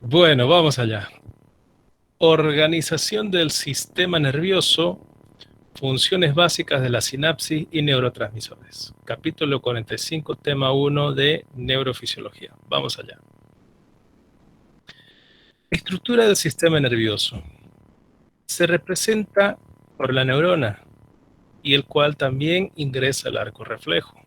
Bueno, vamos allá. Organización del sistema nervioso, funciones básicas de la sinapsis y neurotransmisores. Capítulo 45, tema 1 de neurofisiología. Vamos allá. Estructura del sistema nervioso. Se representa por la neurona y el cual también ingresa al arco reflejo.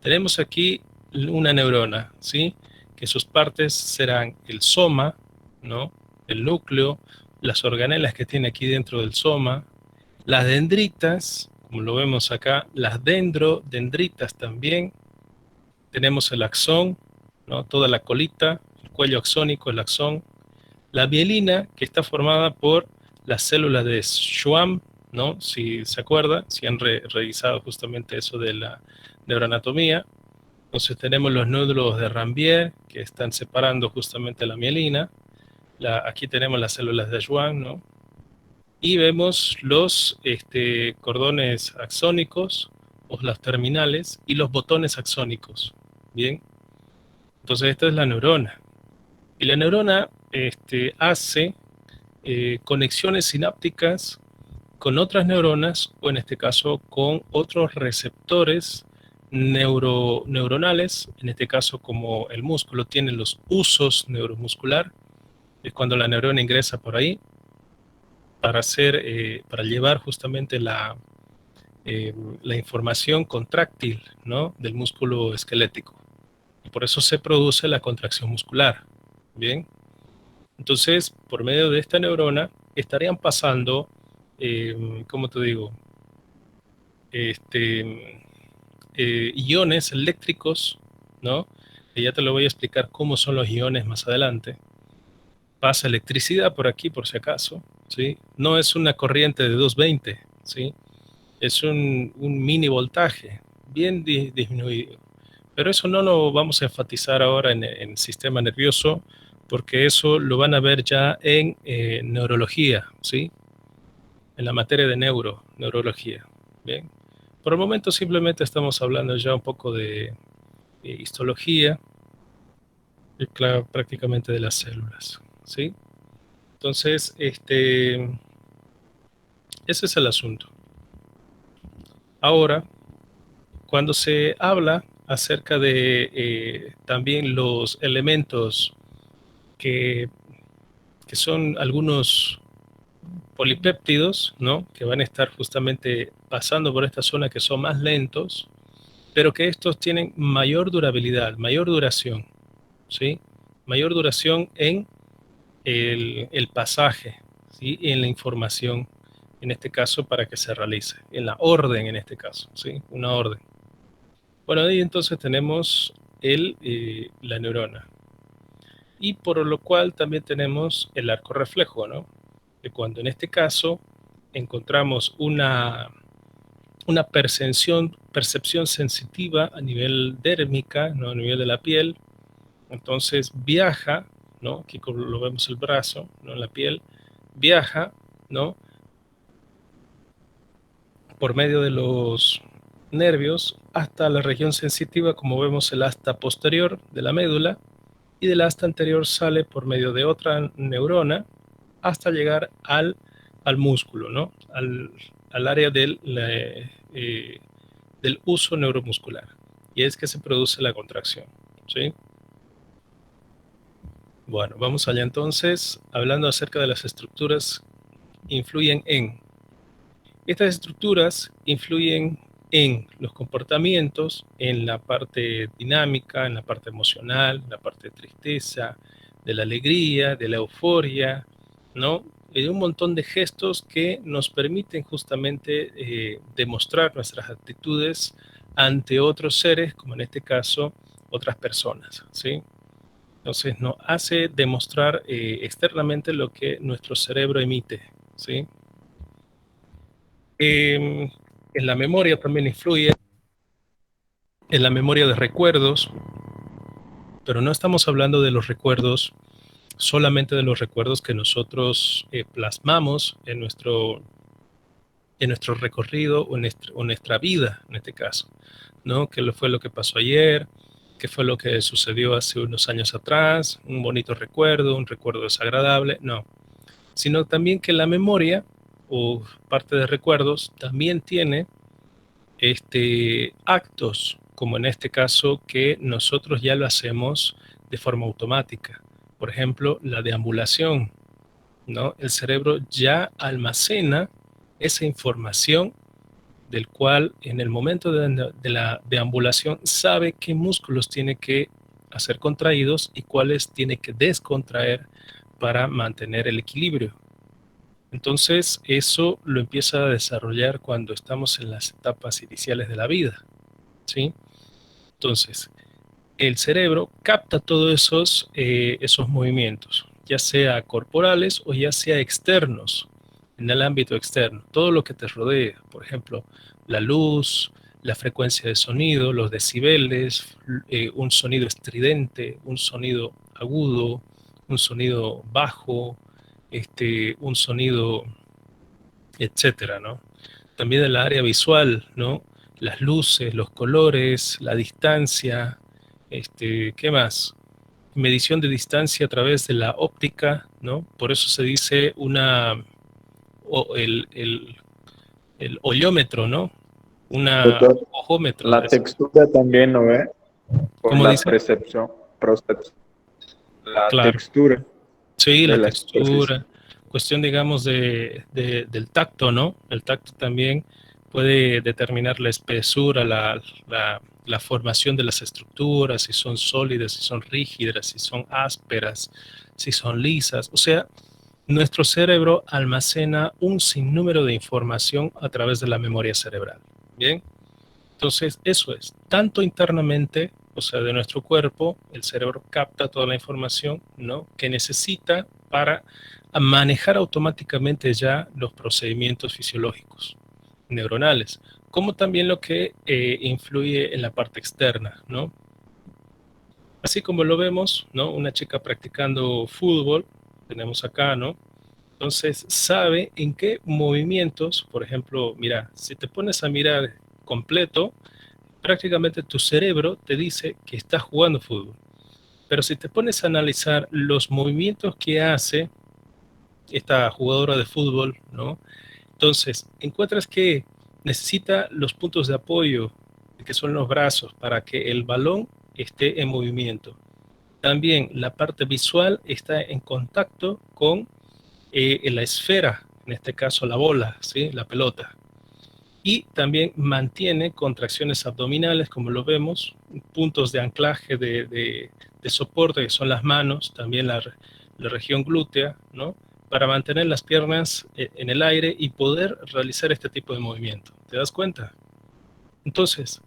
Tenemos aquí una neurona, ¿sí? Que sus partes serán el soma, ¿no? El núcleo, las organelas que tiene aquí dentro del soma, las dendritas, como lo vemos acá, las dendrodendritas también, tenemos el axón, ¿no? Toda la colita, el cuello axónico, el axón, la mielina, que está formada por las células de Schwann, ¿no? Si se acuerda, si han revisado justamente eso de la neuroanatomía. Entonces tenemos los nódulos de Ranvier que están separando justamente la mielina. Aquí tenemos las células de Schwann, ¿no? Y vemos los cordones axónicos, o las terminales, y los botones axónicos. Bien, entonces esta es la neurona. Y la neurona hace conexiones sinápticas con otras neuronas, o en este caso con otros receptores neuronales, en este caso como el músculo tiene los usos neuromuscular, es cuando la neurona ingresa por ahí para llevar justamente la información contráctil, ¿no? Del músculo esquelético. Y por eso se produce la contracción muscular. Bien, entonces por medio de esta neurona estarían pasando, ¿cómo te digo? Este, iones eléctricos, ¿no? Que ya te lo voy a explicar cómo son los iones más adelante. Pasa electricidad por aquí, por si acaso, ¿sí? No es una corriente de 220, ¿sí? Es un mini voltaje, bien disminuido. Pero eso no lo vamos a enfatizar ahora en el sistema nervioso, porque eso lo van a ver ya en neurología, ¿sí? En la materia de neurología. Bien. Por el momento simplemente estamos hablando ya un poco de histología, y claro, prácticamente de las células, ¿sí? Entonces, ese es el asunto. Ahora, cuando se habla acerca de también los elementos que, que son algunos polipéptidos, ¿no? Que van a estar justamente pasando por esta zona, que son más lentos, pero que estos tienen mayor durabilidad, mayor duración, ¿sí? Mayor duración en el pasaje, ¿sí? En la información, en este caso, para que se realice, en la orden, en este caso, ¿sí? Una orden. Bueno, ahí entonces tenemos la neurona. Y por lo cual también tenemos el arco reflejo, ¿no? Que cuando en este caso encontramos una percepción sensitiva a nivel dérmica, ¿no? A nivel de la piel, entonces viaja, ¿no? Aquí lo vemos el brazo, ¿no? La piel viaja, ¿no? Por medio de los nervios hasta la región sensitiva, como vemos el asta posterior de la médula, y del asta anterior sale por medio de otra neurona hasta llegar al músculo, ¿no? Al área del uso neuromuscular. Y es que se produce la contracción, ¿sí? Bueno, vamos allá entonces, hablando acerca de las estructuras influyen en. Estas estructuras influyen en los comportamientos, en la parte dinámica, en la parte emocional, en la parte de tristeza, de la alegría, de la euforia, ¿no? Y un montón de gestos que nos permiten justamente demostrar nuestras actitudes ante otros seres, como en este caso otras personas, ¿sí? Entonces nos hace demostrar externamente lo que nuestro cerebro emite, ¿sí? En la memoria también influye, en la memoria de recuerdos, pero no estamos hablando de los recuerdos, solamente de los recuerdos que nosotros plasmamos en nuestro recorrido o nuestra vida, en este caso, ¿no? ¿Qué fue lo que pasó ayer? qué fue lo que sucedió hace unos años atrás, un bonito recuerdo, un recuerdo desagradable, no, sino también que la memoria o parte de recuerdos también tiene actos, como en este caso, que nosotros ya lo hacemos de forma automática. Por ejemplo, la deambulación, ¿no? El cerebro ya almacena esa información del cual en el momento de la deambulación sabe qué músculos tiene que hacer contraídos y cuáles tiene que descontraer para mantener el equilibrio. Entonces, eso lo empieza a desarrollar cuando estamos en las etapas iniciales de la vida, ¿sí? Entonces, el cerebro capta todos esos movimientos, ya sea corporales o ya sea externos, en el ámbito externo, todo lo que te rodea, por ejemplo, la luz, la frecuencia de sonido, los decibeles, un sonido estridente, un sonido agudo, un sonido bajo, un sonido, etcétera, ¿no? También en la área visual, ¿no? Las luces, los colores, la distancia, ¿qué más? Medición de distancia a través de la óptica, ¿no? Por eso se dice o el oliómetro, ¿no? Una Doctor, ojómetro. la textura también, ¿no ve? Por ¿Cómo la dice? percepción, la Claro. textura Sí, de la la superficie. textura, cuestión, digamos, del tacto, ¿no? El tacto también puede determinar la espesura, la formación de las estructuras, si son sólidas, si son rígidas, si son ásperas, si son lisas. O sea, nuestro cerebro almacena un sinnúmero de información a través de la memoria cerebral. Bien, entonces eso es, tanto internamente, o sea, de nuestro cuerpo, el cerebro capta toda la información, ¿no?, que necesita para manejar automáticamente ya los procedimientos fisiológicos neuronales, como también lo que influye en la parte externa, ¿no? Así como lo vemos, ¿no? Una chica practicando fútbol, tenemos acá, ¿no? Entonces sabe en qué movimientos, por ejemplo, mira, si te pones a mirar completo, prácticamente tu cerebro te dice que estás jugando fútbol. Pero si te pones a analizar los movimientos que hace esta jugadora de fútbol, ¿no? Entonces, encuentras que necesita los puntos de apoyo, que son los brazos, para que el balón esté en movimiento. También la parte visual está en contacto con la esfera, en este caso la bola, ¿sí?, la pelota. Y también mantiene contracciones abdominales, como lo vemos, puntos de anclaje de soporte, que son las manos, también la región glútea, ¿no?, para mantener las piernas en el aire y poder realizar este tipo de movimiento. ¿Te das cuenta? Entonces,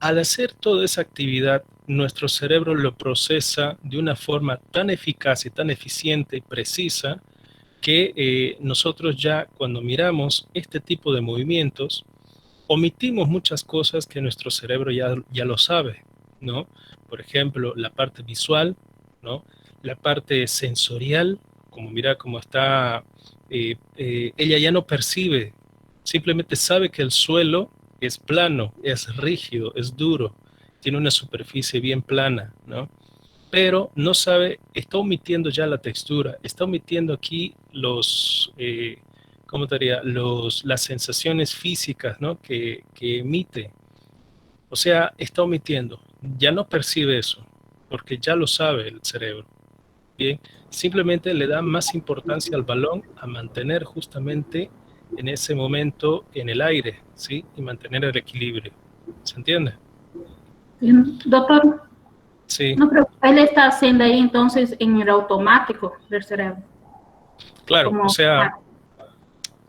al hacer toda esa actividad, nuestro cerebro lo procesa de una forma tan eficaz y tan eficiente y precisa que nosotros ya cuando miramos este tipo de movimientos, omitimos muchas cosas que nuestro cerebro ya lo sabe, ¿no? Por ejemplo, la parte visual, ¿no? La parte sensorial, como mira cómo está, ella ya no percibe, simplemente sabe que el suelo es plano, es rígido, es duro, tiene una superficie bien plana, ¿no? Pero no sabe, está omitiendo ya la textura, está omitiendo aquí ¿cómo te diría? Las sensaciones físicas, ¿no?, que emite. O sea, está omitiendo, ya no percibe eso, porque ya lo sabe el cerebro. Bien, simplemente le da más importancia al balón, a mantener justamente en ese momento en el aire, ¿sí? Y mantener el equilibrio. ¿Se entiende? Doctor, Sí, no, pero él está haciendo ahí entonces en el automático del cerebro. claro, o Como, sea,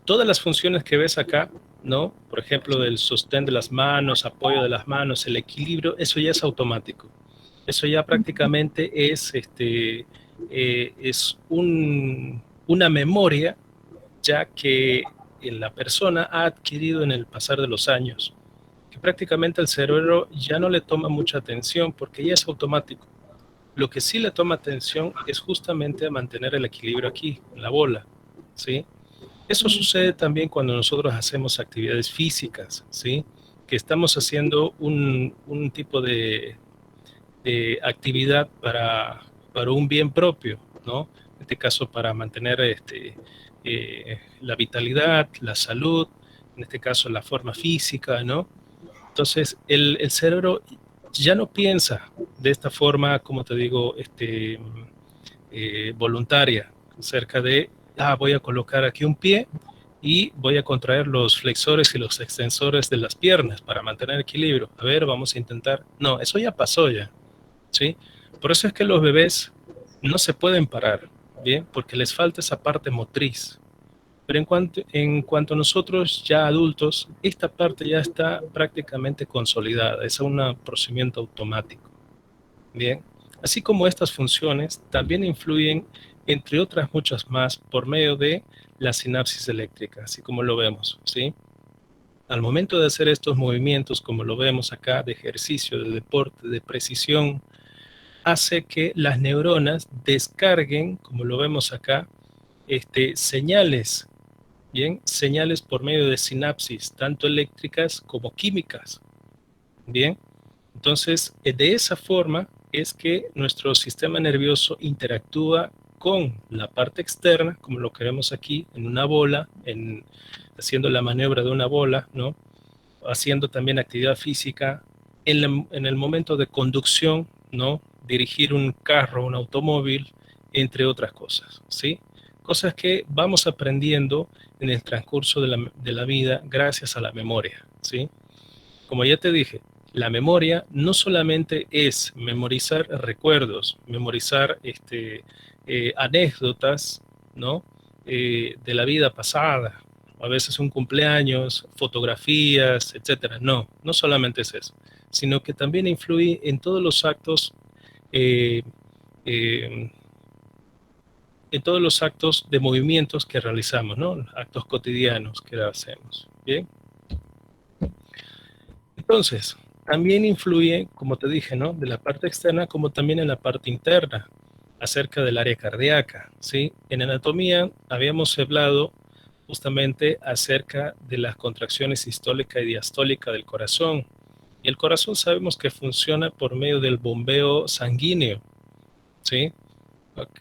todas las funciones que ves acá, ¿no? Por ejemplo, del sostén de las manos, apoyo de las manos, el equilibrio, eso ya es automático. Eso ya prácticamente es una memoria ya que la persona ha adquirido en el pasar de los años, que prácticamente el cerebro ya no le toma mucha atención porque ya es automático. Lo que sí le toma atención es justamente a mantener el equilibrio aquí, en la bola, ¿sí? Eso sucede también cuando nosotros hacemos actividades físicas, ¿sí? Que estamos haciendo un tipo actividad para un bien propio, ¿no? En este caso para mantener la vitalidad, la salud, en este caso la forma física, ¿no? Entonces el cerebro ya no piensa de esta forma, como te digo, voluntaria, acerca de, voy a colocar aquí un pie y voy a contraer los flexores y los extensores de las piernas para mantener equilibrio. A ver, vamos a intentar. No, eso ya pasó ya, ¿sí? Por eso es que los bebés no se pueden parar, ¿bien? Porque les falta esa parte motriz. Pero en cuanto a nosotros ya adultos, esta parte ya está prácticamente consolidada, es un procedimiento automático. Bien, así como estas funciones también influyen, entre otras muchas más, por medio de la sinapsis eléctrica, así como lo vemos, ¿sí? Al momento de hacer estos movimientos, como lo vemos acá, de ejercicio, de deporte, de precisión, hace que las neuronas descarguen, como lo vemos acá, señales, ¿bien? Señales por medio de sinapsis, tanto eléctricas como químicas, ¿bien? Entonces, de esa forma es que nuestro sistema nervioso interactúa con la parte externa, como lo que vemos aquí, en una bola, haciendo la maniobra de una bola, ¿no? Haciendo también actividad física, en el momento de conducción, ¿no? Dirigir un carro, un automóvil, entre otras cosas, ¿sí? Cosas que vamos aprendiendo en el transcurso de la vida gracias a la memoria, ¿sí? Como ya te dije, la memoria no solamente es memorizar recuerdos, memorizar anécdotas, ¿no? De la vida pasada, a veces un cumpleaños, fotografías, etcétera. No, no solamente es eso, sino que también influye en todos los actos, eh, eh, en todos los actos de movimientos que realizamos, ¿no? Actos cotidianos que hacemos. Bien. Entonces, también influye, como te dije, ¿no? De la parte externa como también en la parte interna, acerca del área cardíaca, ¿sí? En anatomía habíamos hablado justamente acerca de las contracciones sistólica y diastólica del corazón. Y el corazón sabemos que funciona por medio del bombeo sanguíneo, ¿sí?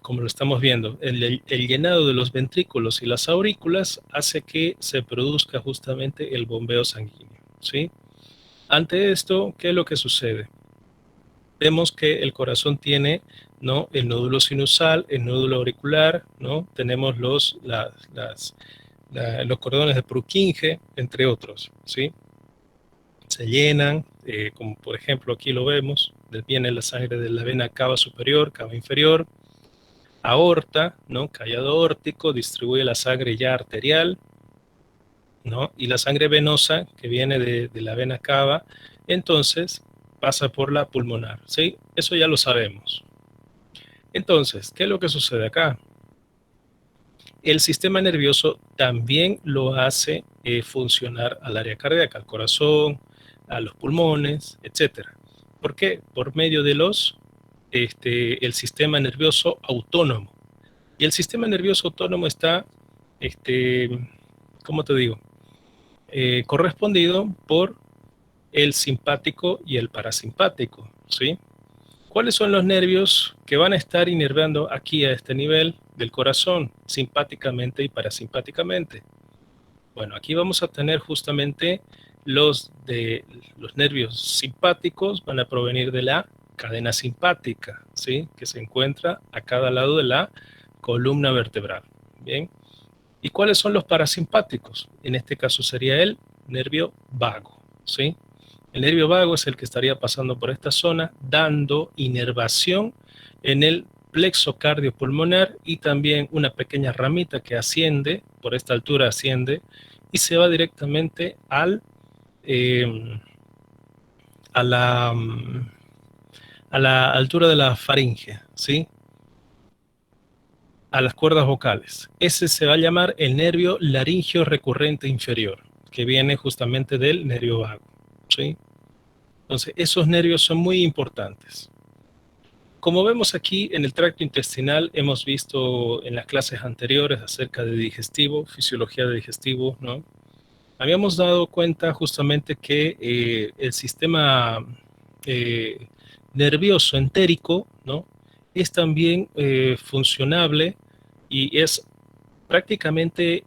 Como lo estamos viendo, el llenado de los ventrículos y las aurículas hace que se produzca justamente el bombeo sanguíneo, ¿sí? Ante esto, ¿qué es lo que sucede? Vemos que el corazón tiene, ¿no? El nódulo sinusal, el nódulo auricular, ¿no? Tenemos los cordones de Purkinje, entre otros, ¿sí? Se llenan, como por ejemplo aquí lo vemos, viene la sangre de la vena cava superior, cava inferior, aorta, ¿no? Callado aórtico, distribuye la sangre ya arterial, ¿no? Y la sangre venosa que viene de la vena cava, entonces pasa por la pulmonar, ¿sí? Eso ya lo sabemos. Entonces, ¿qué es lo que sucede acá? El sistema nervioso también lo hace funcionar al área cardíaca, al corazón, a los pulmones, etcétera. ¿Por qué? Por medio de el sistema nervioso autónomo. Y el sistema nervioso autónomo está, ¿cómo te digo? Correspondido por el simpático y el parasimpático, ¿sí? ¿Cuáles son los nervios que van a estar inervando aquí a este nivel del corazón, simpáticamente y parasimpáticamente? Bueno, aquí vamos a tener justamente los nervios simpáticos, van a provenir de la cadena simpática, ¿sí? Que se encuentra a cada lado de la columna vertebral, ¿bien? ¿Y cuáles son los parasimpáticos? En este caso sería el nervio vago, ¿sí? El nervio vago es el que estaría pasando por esta zona, dando inervación en el plexo cardiopulmonar y también una pequeña ramita que asciende, por esta altura asciende, y se va directamente a la altura de la faringe, ¿sí? A las cuerdas vocales. Ese se va a llamar el nervio laringio recurrente inferior, que viene justamente del nervio vago, ¿sí? Entonces, esos nervios son muy importantes. Como vemos aquí en el tracto intestinal, hemos visto en las clases anteriores acerca de digestivo, fisiología de digestivo, ¿no? Habíamos dado cuenta justamente que el sistema nervioso entérico, ¿no? Es también funcionable y es prácticamente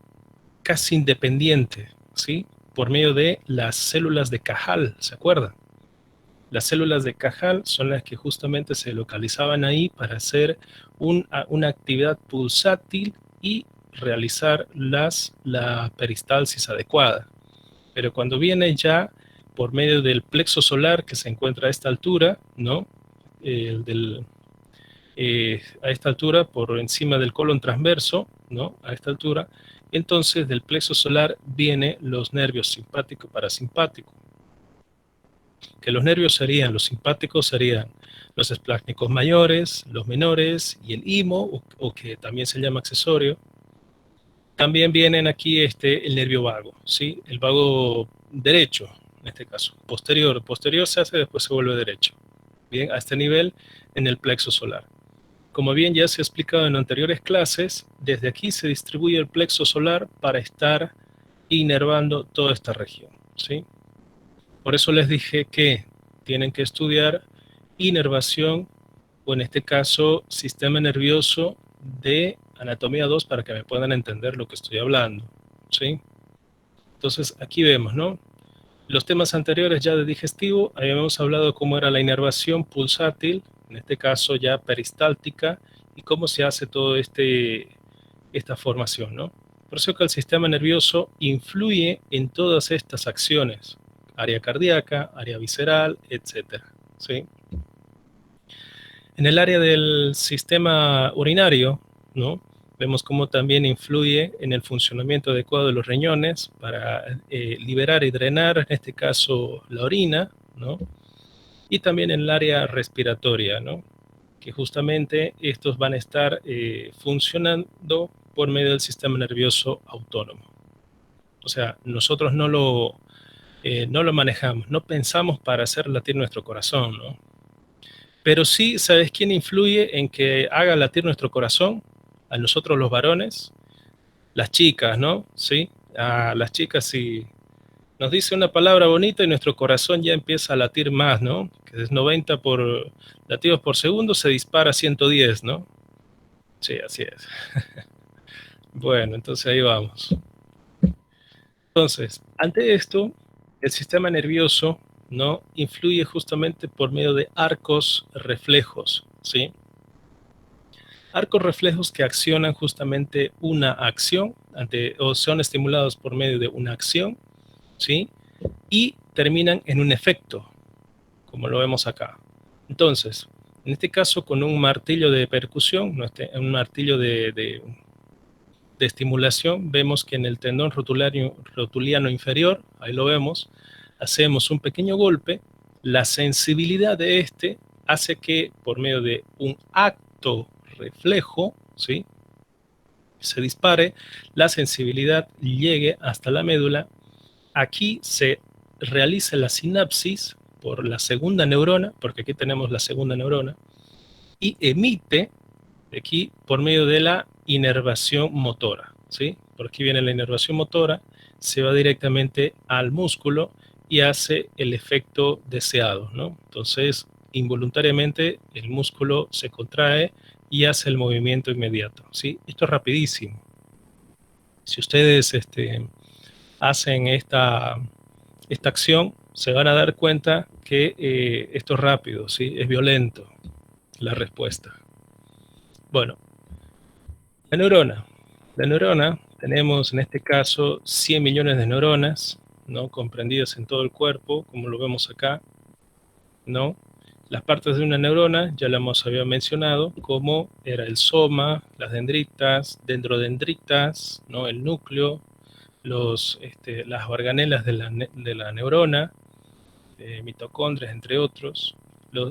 casi independiente, ¿sí? Por medio de las células de Cajal, ¿se acuerdan? Las células de Cajal son las que justamente se localizaban ahí para hacer una actividad pulsátil y realizar la peristalsis adecuada. Pero cuando viene ya por medio del plexo solar que se encuentra a esta altura, ¿no? A esta altura, por encima del colon transverso, ¿no? A esta altura, entonces del plexo solar vienen los nervios simpático y parasimpático. Que los nervios serían, los simpáticos serían los esplácnicos mayores, los menores y el imo, o que también se llama accesorio. También vienen aquí el nervio vago, ¿sí? El vago derecho, en este caso. Posterior se hace, después se vuelve derecho. Bien, a este nivel en el plexo solar. Como bien ya se ha explicado en anteriores clases, desde aquí se distribuye el plexo solar para estar inervando toda esta región, ¿sí? Por eso les dije que tienen que estudiar inervación, o en este caso, sistema nervioso de anatomía 2 para que me puedan entender lo que estoy hablando, ¿sí? Entonces, aquí vemos, ¿no? Los temas anteriores ya de digestivo, habíamos hablado cómo era la inervación pulsátil, en este caso ya peristáltica, y cómo se hace todo esta formación, ¿no? Por eso que el sistema nervioso influye en todas estas acciones, área cardíaca, área visceral, etcétera, ¿sí? En el área del sistema urinario, ¿no? Vemos cómo también influye en el funcionamiento adecuado de los riñones para liberar y drenar, en este caso, la orina, ¿no? Y también en el área respiratoria, ¿no? Que justamente estos van a estar funcionando por medio del sistema nervioso autónomo. O sea, nosotros no lo manejamos, no pensamos para hacer latir nuestro corazón, ¿no? Pero sí, ¿sabes quién influye en que haga latir nuestro corazón? A nosotros los varones, las chicas, ¿no? Sí, a las chicas sí nos dice una palabra bonita y nuestro corazón ya empieza a latir más, ¿no? Que es 90 latidos por segundo, se dispara a 110, ¿no? Sí, así es. Bueno, entonces ahí vamos. Entonces, ante esto, el sistema nervioso, ¿no? Influye justamente por medio de arcos reflejos, ¿sí? Arcos reflejos que accionan justamente una acción, o son estimulados por medio de una acción, ¿sí? Y terminan en un efecto, como lo vemos acá. Entonces, en este caso, con un martillo de percusión, un martillo de estimulación, vemos que en el tendón rotuliano inferior, ahí lo vemos, hacemos un pequeño golpe, la sensibilidad de este hace que por medio de un acto reflejo, ¿sí? Se dispare, la sensibilidad llegue hasta la médula, aquí se realiza la sinapsis por la segunda neurona, porque aquí tenemos la segunda neurona, y emite aquí por medio de la inervación motora, ¿sí? Por aquí viene la inervación motora, se va directamente al músculo y hace el efecto deseado, ¿no? Entonces, involuntariamente el músculo se contrae y hace el movimiento inmediato, ¿sí? Esto es rapidísimo. Si ustedes hacen esta acción, se van a dar cuenta que esto es rápido, ¿sí? Es violento la respuesta. Bueno, la neurona. La neurona, tenemos en este caso 100 millones de neuronas, ¿no? Comprendidas en todo el cuerpo, como lo vemos acá, ¿no? Las partes de una neurona ya las había mencionado, como era el soma, las dendritas, dendrodendritas, ¿no? El núcleo, las organelas de la neurona, mitocondrias, entre otros,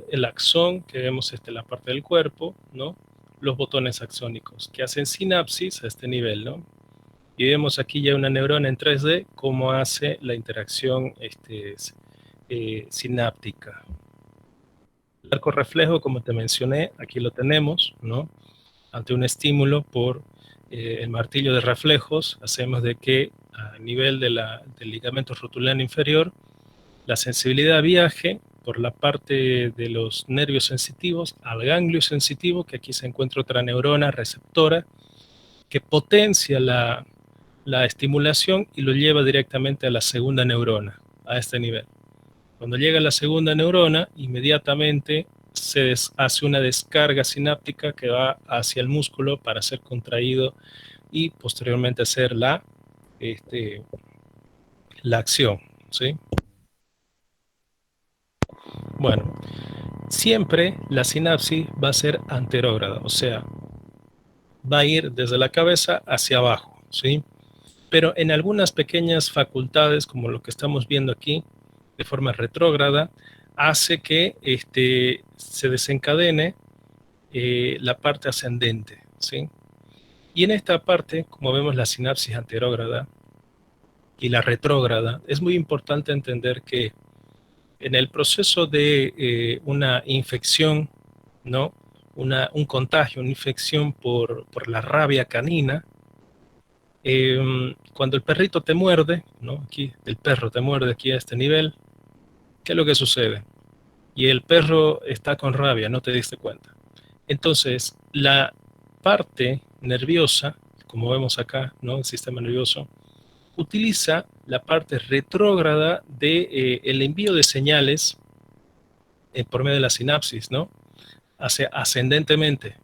el axón, que vemos la parte del cuerpo, ¿no? Los botones axónicos, que hacen sinapsis a este nivel, ¿no? Y vemos aquí ya una neurona en 3D, cómo hace la interacción sináptica. El arco reflejo, como te mencioné, aquí lo tenemos, ¿no? Ante un estímulo por el martillo de reflejos, hacemos de que a nivel del ligamento rotuliano inferior, la sensibilidad viaje por la parte de los nervios sensitivos al ganglio sensitivo, que aquí se encuentra otra neurona receptora, que potencia la estimulación y lo lleva directamente a la segunda neurona, a este nivel. Cuando llega a la segunda neurona, inmediatamente se hace una descarga sináptica que va hacia el músculo para ser contraído y posteriormente hacer la acción, ¿sí? Bueno, siempre la sinapsis va a ser anterógrada, o sea, va a ir desde la cabeza hacia abajo, ¿sí? Pero en algunas pequeñas facultades, como lo que estamos viendo aquí, de forma retrógrada, hace que se desencadene la parte ascendente, ¿sí? Y en esta parte, como vemos la sinapsis anterógrada y la retrógrada, es muy importante entender que en el proceso de una infección, ¿no? Un contagio, una infección por la rabia canina, cuando el perrito te muerde, ¿no? Aquí, el perro te muerde aquí a este nivel, ¿qué es lo que sucede? Y el perro está con rabia, no te diste cuenta. Entonces, la parte nerviosa, como vemos acá, ¿no? El sistema nervioso, utiliza la parte retrógrada de el envío de señales por medio de la sinapsis, ¿no? Ascendentemente.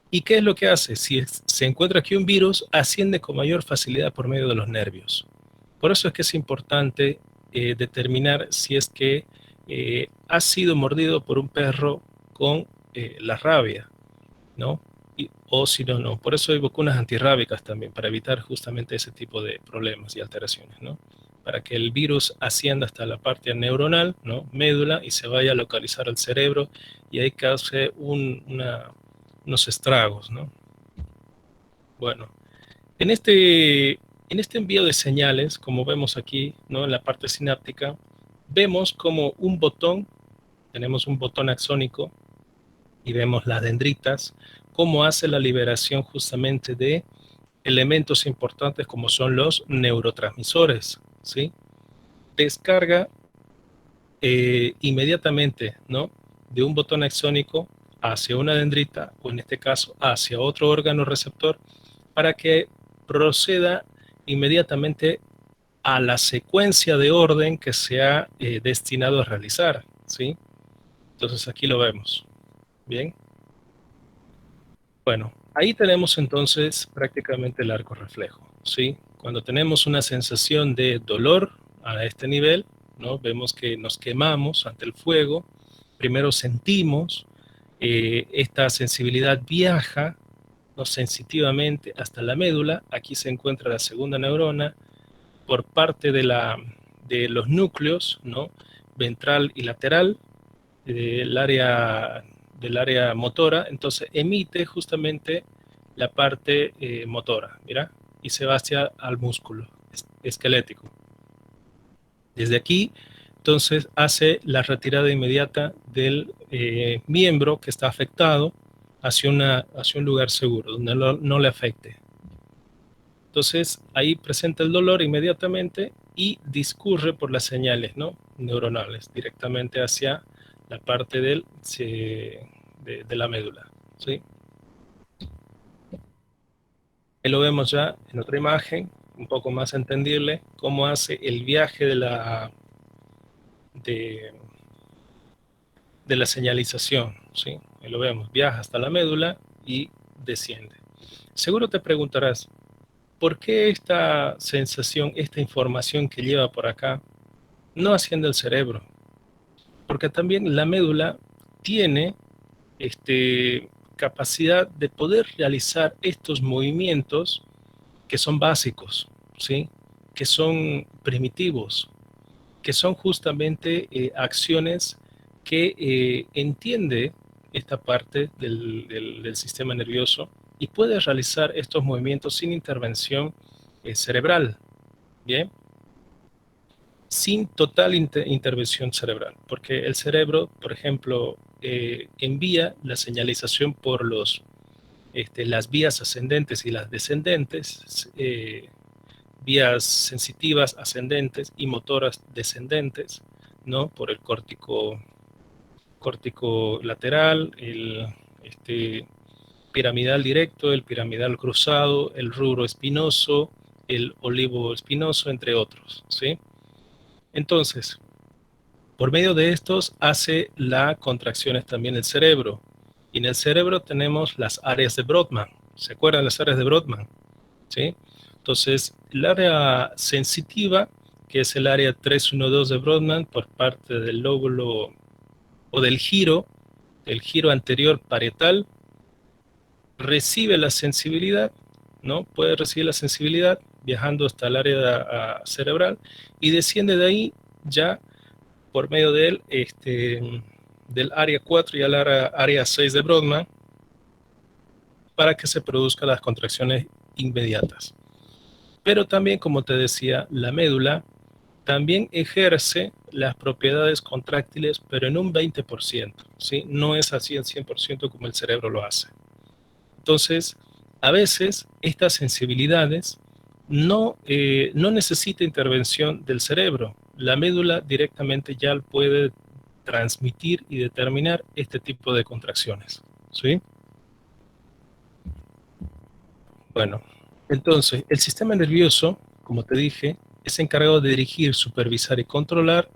¿Y qué es lo que hace? Si se encuentra aquí un virus, asciende con mayor facilidad por medio de los nervios. Por eso es que es importante determinar si es que ha sido mordido por un perro con la rabia, ¿no? O si no, no. Por eso hay vacunas antirrábicas también, para evitar justamente ese tipo de problemas y alteraciones, ¿no? Para que el virus ascienda hasta la parte neuronal, ¿no? Médula, y se vaya a localizar al cerebro y ahí cause unos estragos, ¿no? Bueno, en este envío de señales, como vemos aquí, ¿no? En la parte sináptica, vemos como un botón, tenemos un botón axónico y vemos las dendritas, cómo hace la liberación justamente de elementos importantes como son los neurotransmisores, ¿sí? Descarga inmediatamente, ¿no? De un botón axónico hacia una dendrita, o en este caso hacia otro órgano receptor, para que proceda inmediatamente a la secuencia de orden que se ha destinado a realizar, ¿sí? Entonces aquí lo vemos, ¿bien? Bueno, ahí tenemos entonces prácticamente el arco reflejo, ¿sí? Cuando tenemos una sensación de dolor a este nivel, ¿no? Vemos que nos quemamos ante el fuego, primero sentimos, esta sensibilidad viaja, ¿no? Sensitivamente hasta la médula, aquí se encuentra la segunda neurona, por parte de los núcleos, ¿no? Ventral y lateral, del área motora, entonces emite justamente la parte motora, mira, y se va hacia al músculo esquelético. Desde aquí, entonces, hace la retirada inmediata del miembro que está afectado hacia un lugar seguro, donde no le afecte. Entonces, ahí presenta el dolor inmediatamente y discurre por las señales, ¿no? Neuronales directamente hacia la parte de la médula, ¿sí? Ahí lo vemos ya en otra imagen, un poco más entendible, cómo hace el viaje de la señalización, ¿sí? Ahí lo vemos, viaja hasta la médula y desciende. Seguro te preguntarás, ¿por qué esta sensación, esta información que lleva por acá no asciende al cerebro? Porque también la médula tiene capacidad de poder realizar estos movimientos que son básicos, ¿sí? Que son primitivos, que son justamente acciones que entiende esta parte del sistema nervioso y puede realizar estos movimientos sin intervención cerebral, ¿bien? Sin total intervención cerebral, porque el cerebro, por ejemplo, envía la señalización por las vías ascendentes y las descendentes, vías sensitivas ascendentes y motoras descendentes, ¿no? Por el córtico lateral, el piramidal directo, el piramidal cruzado, el rubro espinoso, el olivo espinoso, entre otros, ¿sí? Entonces, por medio de estos hace las contracciones también el cerebro. Y en el cerebro tenemos las áreas de Brodmann. ¿Se acuerdan las áreas de Brodmann? ¿Sí? Entonces, el área sensitiva, que es el área 312 de Brodmann, por parte del lóbulo o del giro, el giro anterior parietal, recibe la sensibilidad, ¿no? Puede recibir la sensibilidad viajando hasta el área cerebral y desciende de ahí ya por medio del área 4 y al área 6 de Brodmann para que se produzcan las contracciones inmediatas. Pero también, como te decía, la médula también ejerce las propiedades contráctiles, pero en un 20%, ¿sí? No es así al 100% como el cerebro lo hace. Entonces, a veces estas sensibilidades no necesita intervención del cerebro. La médula directamente ya puede transmitir y determinar este tipo de contracciones, ¿sí? Bueno, entonces, el sistema nervioso, como te dije, es encargado de dirigir, supervisar y controlar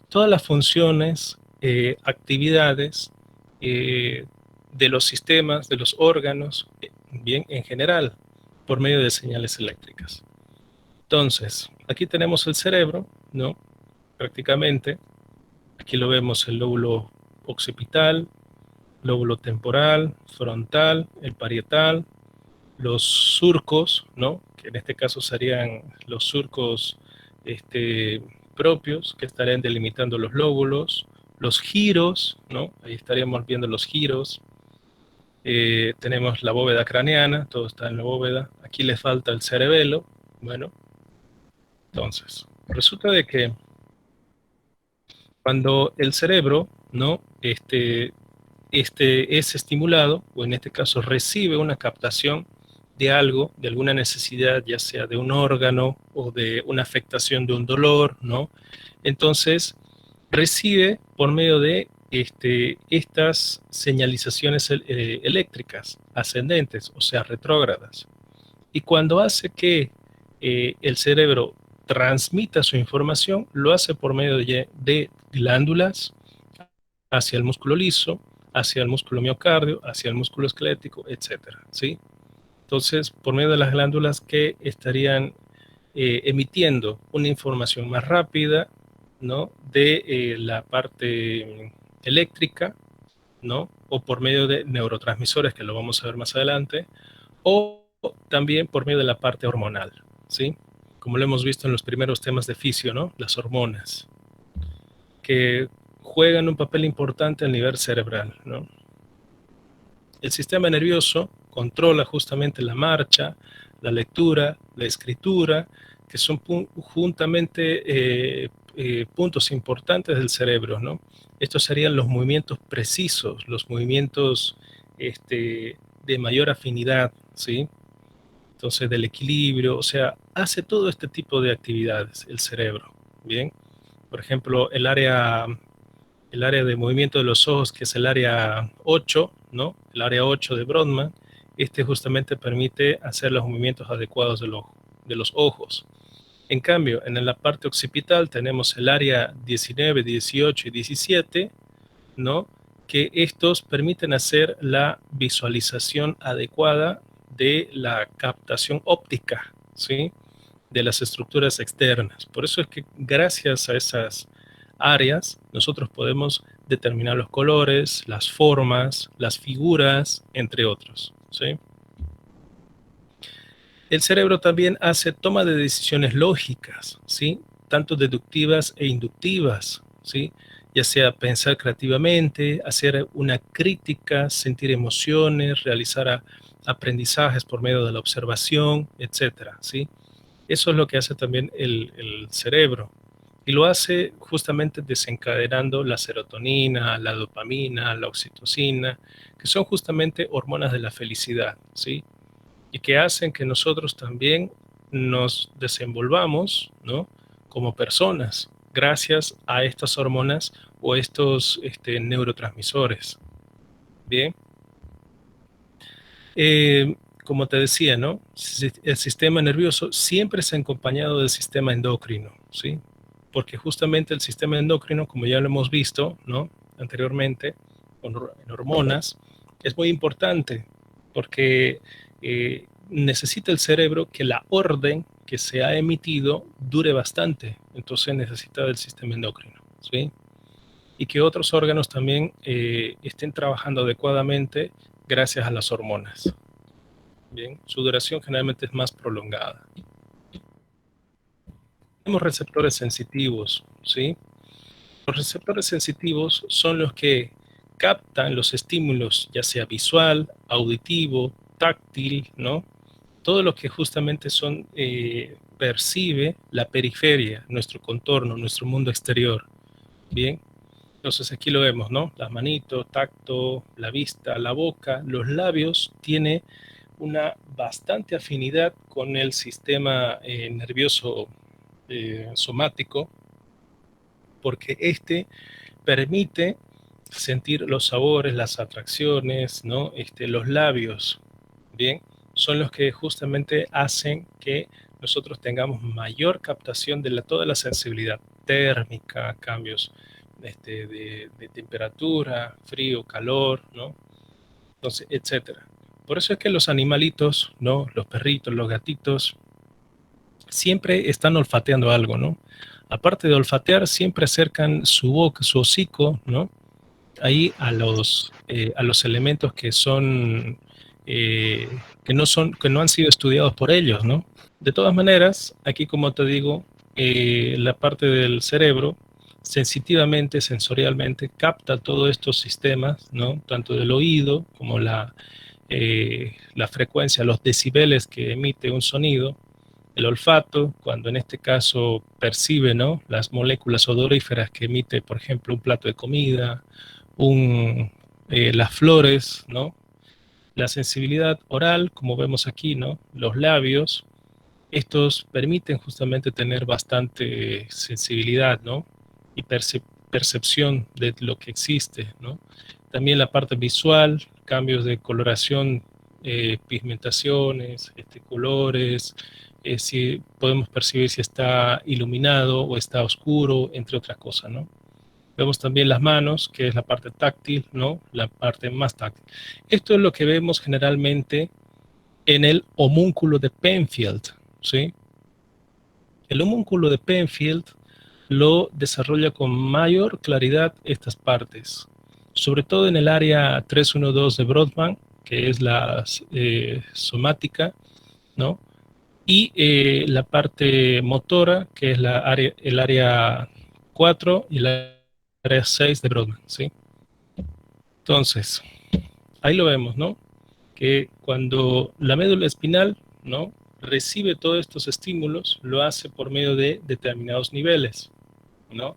todas las funciones, actividades de los sistemas, de los órganos, bien, en general, por medio de señales eléctricas. Entonces, aquí tenemos el cerebro, ¿no? Prácticamente, aquí lo vemos el lóbulo occipital, lóbulo temporal, frontal, el parietal, los surcos, ¿no? Que en este caso serían los surcos propios que estarían delimitando los lóbulos, los giros, ¿no? Ahí estaríamos viendo los giros. Tenemos la bóveda craneana, todo está en la bóveda. Aquí le falta el cerebelo. Bueno, entonces, resulta de que cuando el cerebro, ¿no? Es estimulado, o en este caso recibe una captación de algo, de alguna necesidad, ya sea de un órgano o de una afectación de un dolor, ¿no? Entonces, recibe por medio de estas señalizaciones eléctricas ascendentes, o sea, retrógradas. Y cuando hace que el cerebro transmita su información, lo hace por medio de glándulas hacia el músculo liso, hacia el músculo miocardio, hacia el músculo esquelético, etcétera, ¿sí? Entonces, por medio de las glándulas que estarían emitiendo una información más rápida, ¿no? De la parte eléctrica, ¿no? O por medio de neurotransmisores, que lo vamos a ver más adelante, o también por medio de la parte hormonal, ¿sí? Como lo hemos visto en los primeros temas de fisio, ¿no? Las hormonas, que juegan un papel importante a nivel cerebral, ¿no? El sistema nervioso controla justamente la marcha, la lectura, la escritura, que son juntamente puntos importantes del cerebro, ¿no? Estos serían los movimientos precisos, los movimientos de mayor afinidad, ¿sí? Entonces, del equilibrio, o sea, hace todo este tipo de actividades el cerebro, ¿bien? Por ejemplo, el área de movimiento de los ojos, que es el área 8, ¿no? El área 8 de Brodmann, justamente permite hacer los movimientos adecuados de los ojos. En cambio, en la parte occipital tenemos el área 19, 18 y 17, ¿no? Que estos permiten hacer la visualización adecuada de la captación óptica, ¿sí? De las estructuras externas. Por eso es que gracias a esas áreas nosotros podemos determinar los colores, las formas, las figuras, entre otros, ¿sí? El cerebro también hace toma de decisiones lógicas, ¿sí? Tanto deductivas e inductivas, ¿sí? Ya sea pensar creativamente, hacer una crítica, sentir emociones, realizar aprendizajes por medio de la observación, etcétera, ¿sí? Eso es lo que hace también el cerebro. Y lo hace justamente desencadenando la serotonina, la dopamina, la oxitocina, que son justamente hormonas de la felicidad, ¿sí? Y que hacen que nosotros también nos desenvolvamos, ¿no? Como personas, gracias a estas hormonas o estos neurotransmisores. Bien. Como te decía, ¿no? El sistema nervioso siempre es acompañado del sistema endocrino, ¿sí? Porque justamente el sistema endocrino, como ya lo hemos visto, ¿no? Anteriormente, en hormonas, es muy importante porque necesita el cerebro que la orden que se ha emitido dure bastante, entonces necesita del sistema endocrino, ¿sí? Y que otros órganos también estén trabajando adecuadamente gracias a las hormonas. Bien, su duración generalmente es más prolongada. Tenemos receptores sensitivos, ¿sí? Los receptores sensitivos son los que captan los estímulos, ya sea visual, auditivo, táctil, ¿no? Todo lo que justamente son, percibe la periferia, nuestro contorno, nuestro mundo exterior. Bien, entonces aquí lo vemos, ¿no? Las manitos, tacto, la vista, la boca, los labios, tiene una bastante afinidad con el sistema nervioso somático, porque este permite sentir los sabores, las atracciones, ¿no? Los labios, ¿bien? Son los que justamente hacen que nosotros tengamos mayor captación de toda la sensibilidad térmica, cambios de temperatura, frío, calor, ¿no? Entonces, etcétera. Por eso es que los animalitos, ¿no? Los perritos, los gatitos, siempre están olfateando algo, ¿no? Aparte de olfatear, siempre acercan su boca, su hocico, ¿no? Ahí a los elementos que son, que no han sido estudiados por ellos, ¿no? De todas maneras, aquí como te digo, la parte del cerebro sensitivamente, sensorialmente, capta todos estos sistemas, ¿no? Tanto del oído como la frecuencia, los decibeles que emite un sonido, el olfato, cuando en este caso percibe, ¿no? Las moléculas odoríferas que emite, por ejemplo, un plato de comida, las flores, ¿no? La sensibilidad oral, como vemos aquí, ¿no? Los labios, estos permiten justamente tener bastante sensibilidad, ¿no? Y percepción de lo que existe, ¿no? También la parte visual, cambios de coloración, pigmentaciones, colores, si podemos percibir si está iluminado o está oscuro, entre otras cosas, ¿no? Vemos también las manos, que es la parte táctil, ¿no? La parte más táctil. Esto es lo que vemos generalmente en el homúnculo de Penfield, ¿sí? El homúnculo de Penfield lo desarrolla con mayor claridad estas partes, sobre todo en el área 312 de Brodmann, que es la somática, ¿no? Y la parte motora, que es el área 4 y la área 6 de Brodmann, ¿sí? Entonces, ahí lo vemos, ¿no? Que cuando la médula espinal, ¿no? Recibe todos estos estímulos, lo hace por medio de determinados niveles, ¿no?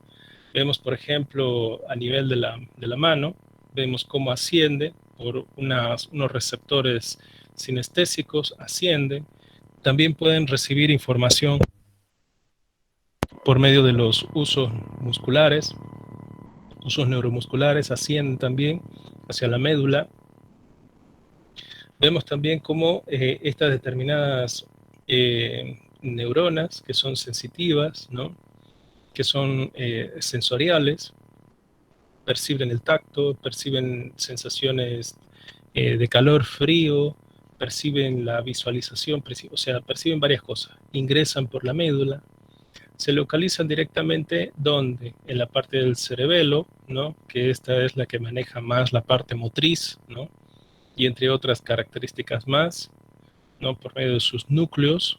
Vemos, por ejemplo, a nivel de la mano, vemos cómo asciende por unos receptores sinestésicos, ascienden. También pueden recibir información por medio de los usos musculares, usos neuromusculares, ascienden también hacia la médula. Vemos también cómo estas determinadas neuronas que son sensitivas, ¿no? Que son sensoriales, perciben el tacto, perciben sensaciones de calor, frío, perciben la visualización, o sea, perciben varias cosas. Ingresan por la médula, se localizan directamente donde, en la parte del cerebelo, ¿no? Que esta es la que maneja más la parte motriz, ¿no? Y entre otras características más, ¿no? Por medio de sus núcleos.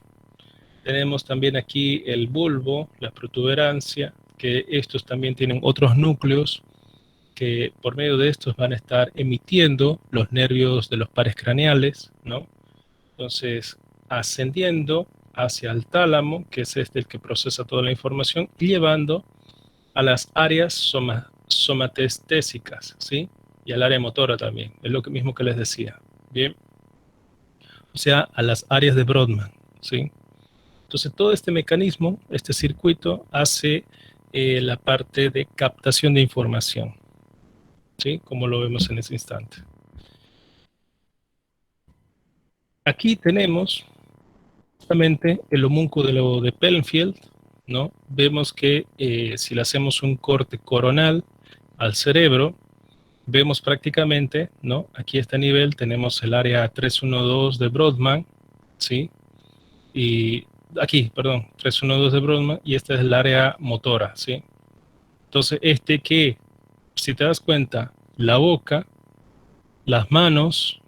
Tenemos también aquí el bulbo, la protuberancia, que estos también tienen otros núcleos que por medio de estos van a estar emitiendo los nervios de los pares craneales, ¿no? Entonces, ascendiendo hacia el tálamo, que es el que procesa toda la información, y llevando a las áreas somatestésicas, ¿sí? Y al área motora también, es lo mismo que les decía, ¿bien? O sea, a las áreas de Brodmann, ¿sí? Entonces, todo este mecanismo, este circuito, hace la parte de captación de información, ¿sí? Como lo vemos en ese instante. Aquí tenemos justamente el homúnculo de Penfield, ¿no? Vemos que si le hacemos un corte coronal al cerebro, vemos prácticamente, ¿no? Aquí a este nivel tenemos el área 312 de Brodmann, ¿sí? Y aquí, perdón, 312 de Brodmann, y esta es el área motora, ¿sí? Entonces, si te das cuenta, la boca, las manos,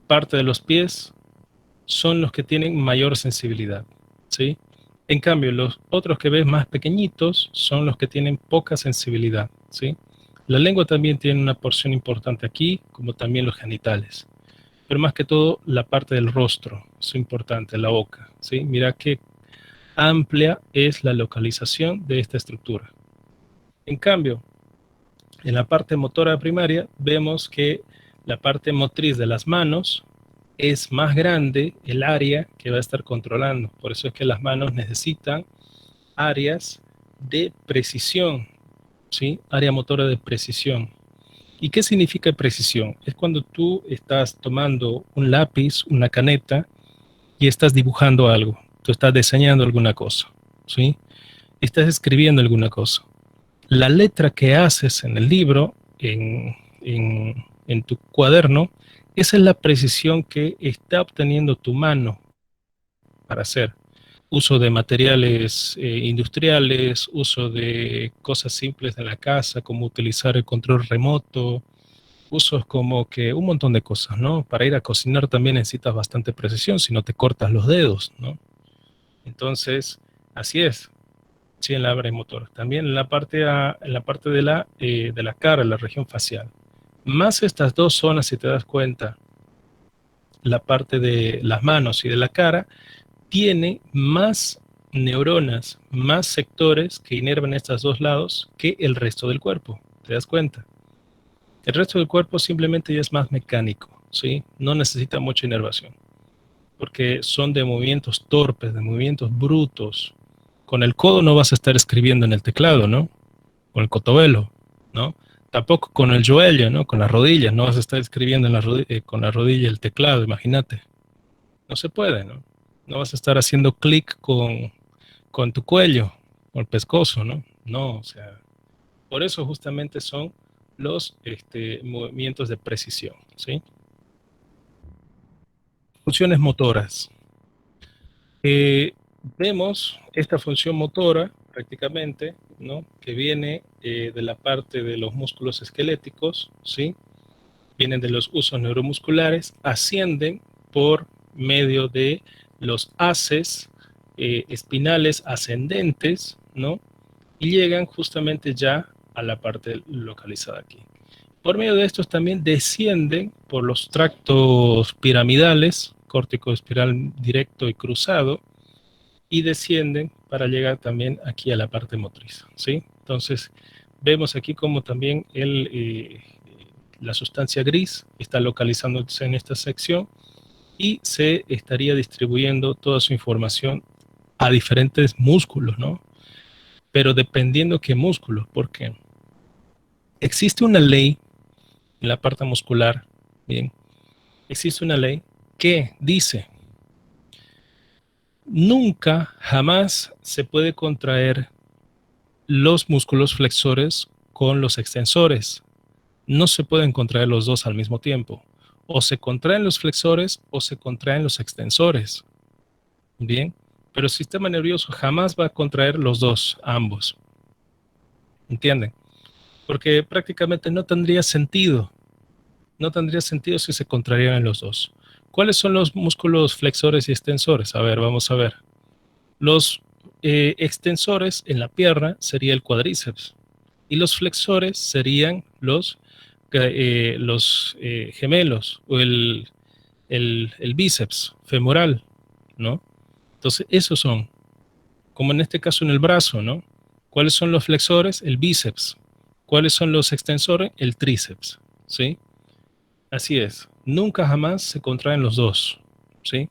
parte de los pies, son los que tienen mayor sensibilidad, ¿sí? En cambio, los otros que ves más pequeñitos son los que tienen poca sensibilidad, ¿sí? La lengua también tiene una porción importante aquí, como también los genitales. Pero más que todo, la parte del rostro es importante, la boca, ¿sí? Mira qué amplia es la localización de esta estructura. En cambio, en la parte motora primaria, vemos que la parte motriz de las manos es más grande el área que va a estar controlando. Por eso es que las manos necesitan áreas de precisión, ¿sí? Área motora de precisión. ¿Y qué significa precisión? Es cuando tú estás tomando un lápiz, una caneta, y estás dibujando algo. Tú estás diseñando alguna cosa, ¿sí? Estás escribiendo alguna cosa. La letra que haces en el libro, en tu cuaderno, esa es la precisión que está obteniendo tu mano para hacer. Uso de materiales industriales, uso de cosas simples de la casa, como utilizar el control remoto, usos como que un montón de cosas, ¿no? Para ir a cocinar también necesitas bastante precisión, si no te cortas los dedos, ¿no? Entonces, así es. Sí, en la área motora. También en la parte, de la cara, la región facial. Más estas dos zonas, si te das cuenta, la parte de las manos y de la cara, tiene más neuronas, más sectores que inervan estos dos lados que el resto del cuerpo. ¿Te das cuenta? El resto del cuerpo simplemente ya es más mecánico, ¿sí? No necesita mucha inervación, porque son de movimientos torpes, de movimientos brutos. Con el codo no vas a estar escribiendo en el teclado, ¿no? Con el cotovelo, ¿no? Tampoco con el joelho, ¿no? Con las rodillas, no vas a estar escribiendo con la rodilla el teclado, imagínate. No se puede, ¿no? No vas a estar haciendo clic con tu cuello o el pescozo, ¿no? No, o sea, por eso justamente son los movimientos de precisión, ¿sí? Funciones motoras. Vemos esta función motora prácticamente, ¿no? Que viene de la parte de los músculos esqueléticos, ¿sí? Vienen de los usos neuromusculares, ascienden por medio de los haces espinales ascendentes, ¿no? Y llegan justamente ya a la parte localizada aquí. Por medio de estos también descienden por los tractos piramidales, córtico espiral directo y cruzado, y descienden para llegar también aquí a la parte motriz, ¿sí? Entonces, vemos aquí como también la sustancia gris está localizándose en esta sección y se estaría distribuyendo toda su información a diferentes músculos, ¿no? Pero dependiendo qué músculos, porque existe una ley en la parte muscular, bien, existe una ley que dice, nunca, jamás se puede contraer los músculos flexores con los extensores. No se pueden contraer los dos al mismo tiempo. O se contraen los flexores o se contraen los extensores. Bien, pero el sistema nervioso jamás va a contraer los dos, ambos. ¿Entienden? Porque prácticamente no tendría sentido. No tendría sentido si se contrarían los dos. ¿Cuáles son los músculos flexores y extensores? A ver, vamos a ver. Los extensores en la pierna sería el cuádriceps y los flexores serían los gemelos o el bíceps femoral, ¿no? Entonces, esos son, como en este caso en el brazo, ¿no? ¿Cuáles son los flexores? El bíceps. ¿Cuáles son los extensores? El tríceps, ¿sí? Así es. Nunca jamás se contraen los dos, ¿sí?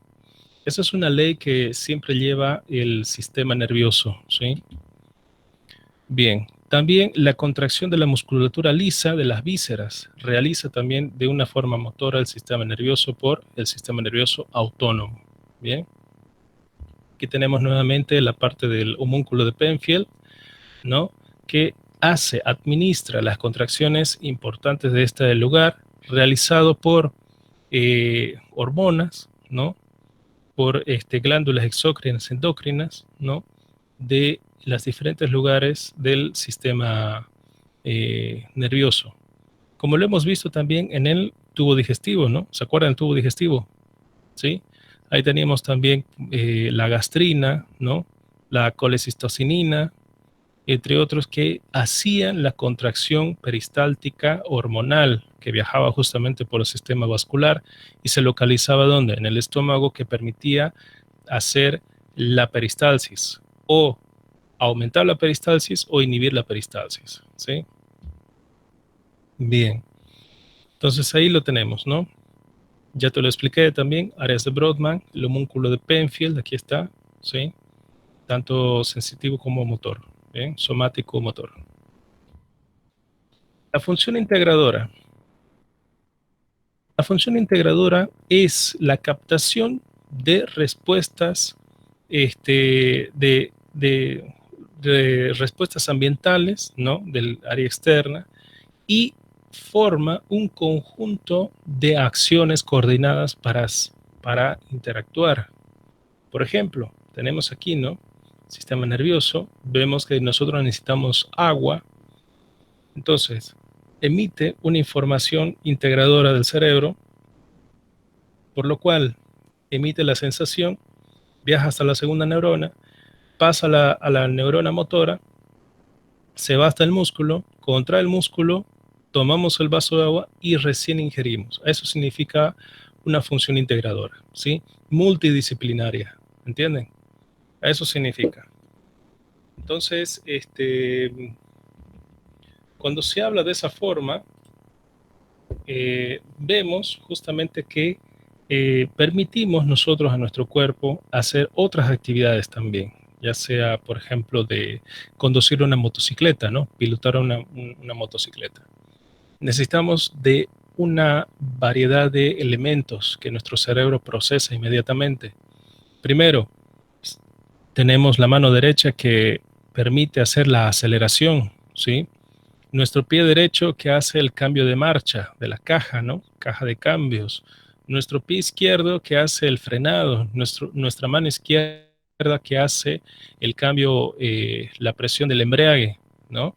Esa es una ley que siempre lleva el sistema nervioso, ¿sí? Bien, también la contracción de la musculatura lisa de las vísceras realiza también de una forma motora el sistema nervioso por el sistema nervioso autónomo. Bien, aquí tenemos nuevamente la parte del homúnculo de Penfield, ¿no? Que administra las contracciones importantes de este lugar, realizado por hormonas, ¿no? Por glándulas exócrinas, endócrinas, ¿no? De los diferentes lugares del sistema nervioso. Como lo hemos visto también en el tubo digestivo, ¿no? ¿Se acuerdan del tubo digestivo? ¿Sí? Ahí teníamos también la gastrina, ¿no? La colecistocinina, entre otros, que hacían la contracción peristáltica hormonal que viajaba justamente por el sistema vascular y se localizaba ¿dónde? En el estómago, que permitía hacer la peristalsis o aumentar la peristalsis o inhibir la peristalsis, ¿sí? Bien, entonces ahí lo tenemos, ¿no? Ya te lo expliqué también, áreas de Brodmann, el homúnculo de Penfield, aquí está, ¿sí? Tanto sensitivo como motor, ¿bien? Somático motor. La función integradora. La función integradora es la captación de respuestas, de respuestas ambientales, ¿no? Del área externa, y forma un conjunto de acciones coordinadas para interactuar. Por ejemplo, tenemos aquí, ¿no? Sistema nervioso, vemos que nosotros necesitamos agua, entonces emite una información integradora del cerebro, por lo cual emite la sensación, viaja hasta la segunda neurona, pasa a la neurona motora, se va hasta el músculo, contrae el músculo, tomamos el vaso de agua y recién ingerimos. Eso significa una función integradora, ¿sí? Multidisciplinaria, ¿entienden? Eso significa. Entonces, cuando se habla de esa forma, vemos justamente que permitimos nosotros a nuestro cuerpo hacer otras actividades también, ya sea, por ejemplo, de conducir una motocicleta, ¿no? Pilotar una motocicleta. Necesitamos de una variedad de elementos que nuestro cerebro procesa inmediatamente. Primero, tenemos la mano derecha, que permite hacer la aceleración, ¿sí? Nuestro pie derecho, que hace el cambio de marcha de la caja, ¿no? Caja de cambios. Nuestro pie izquierdo, que hace el frenado. Nuestra mano izquierda, que hace el cambio, la presión del embrague, ¿no?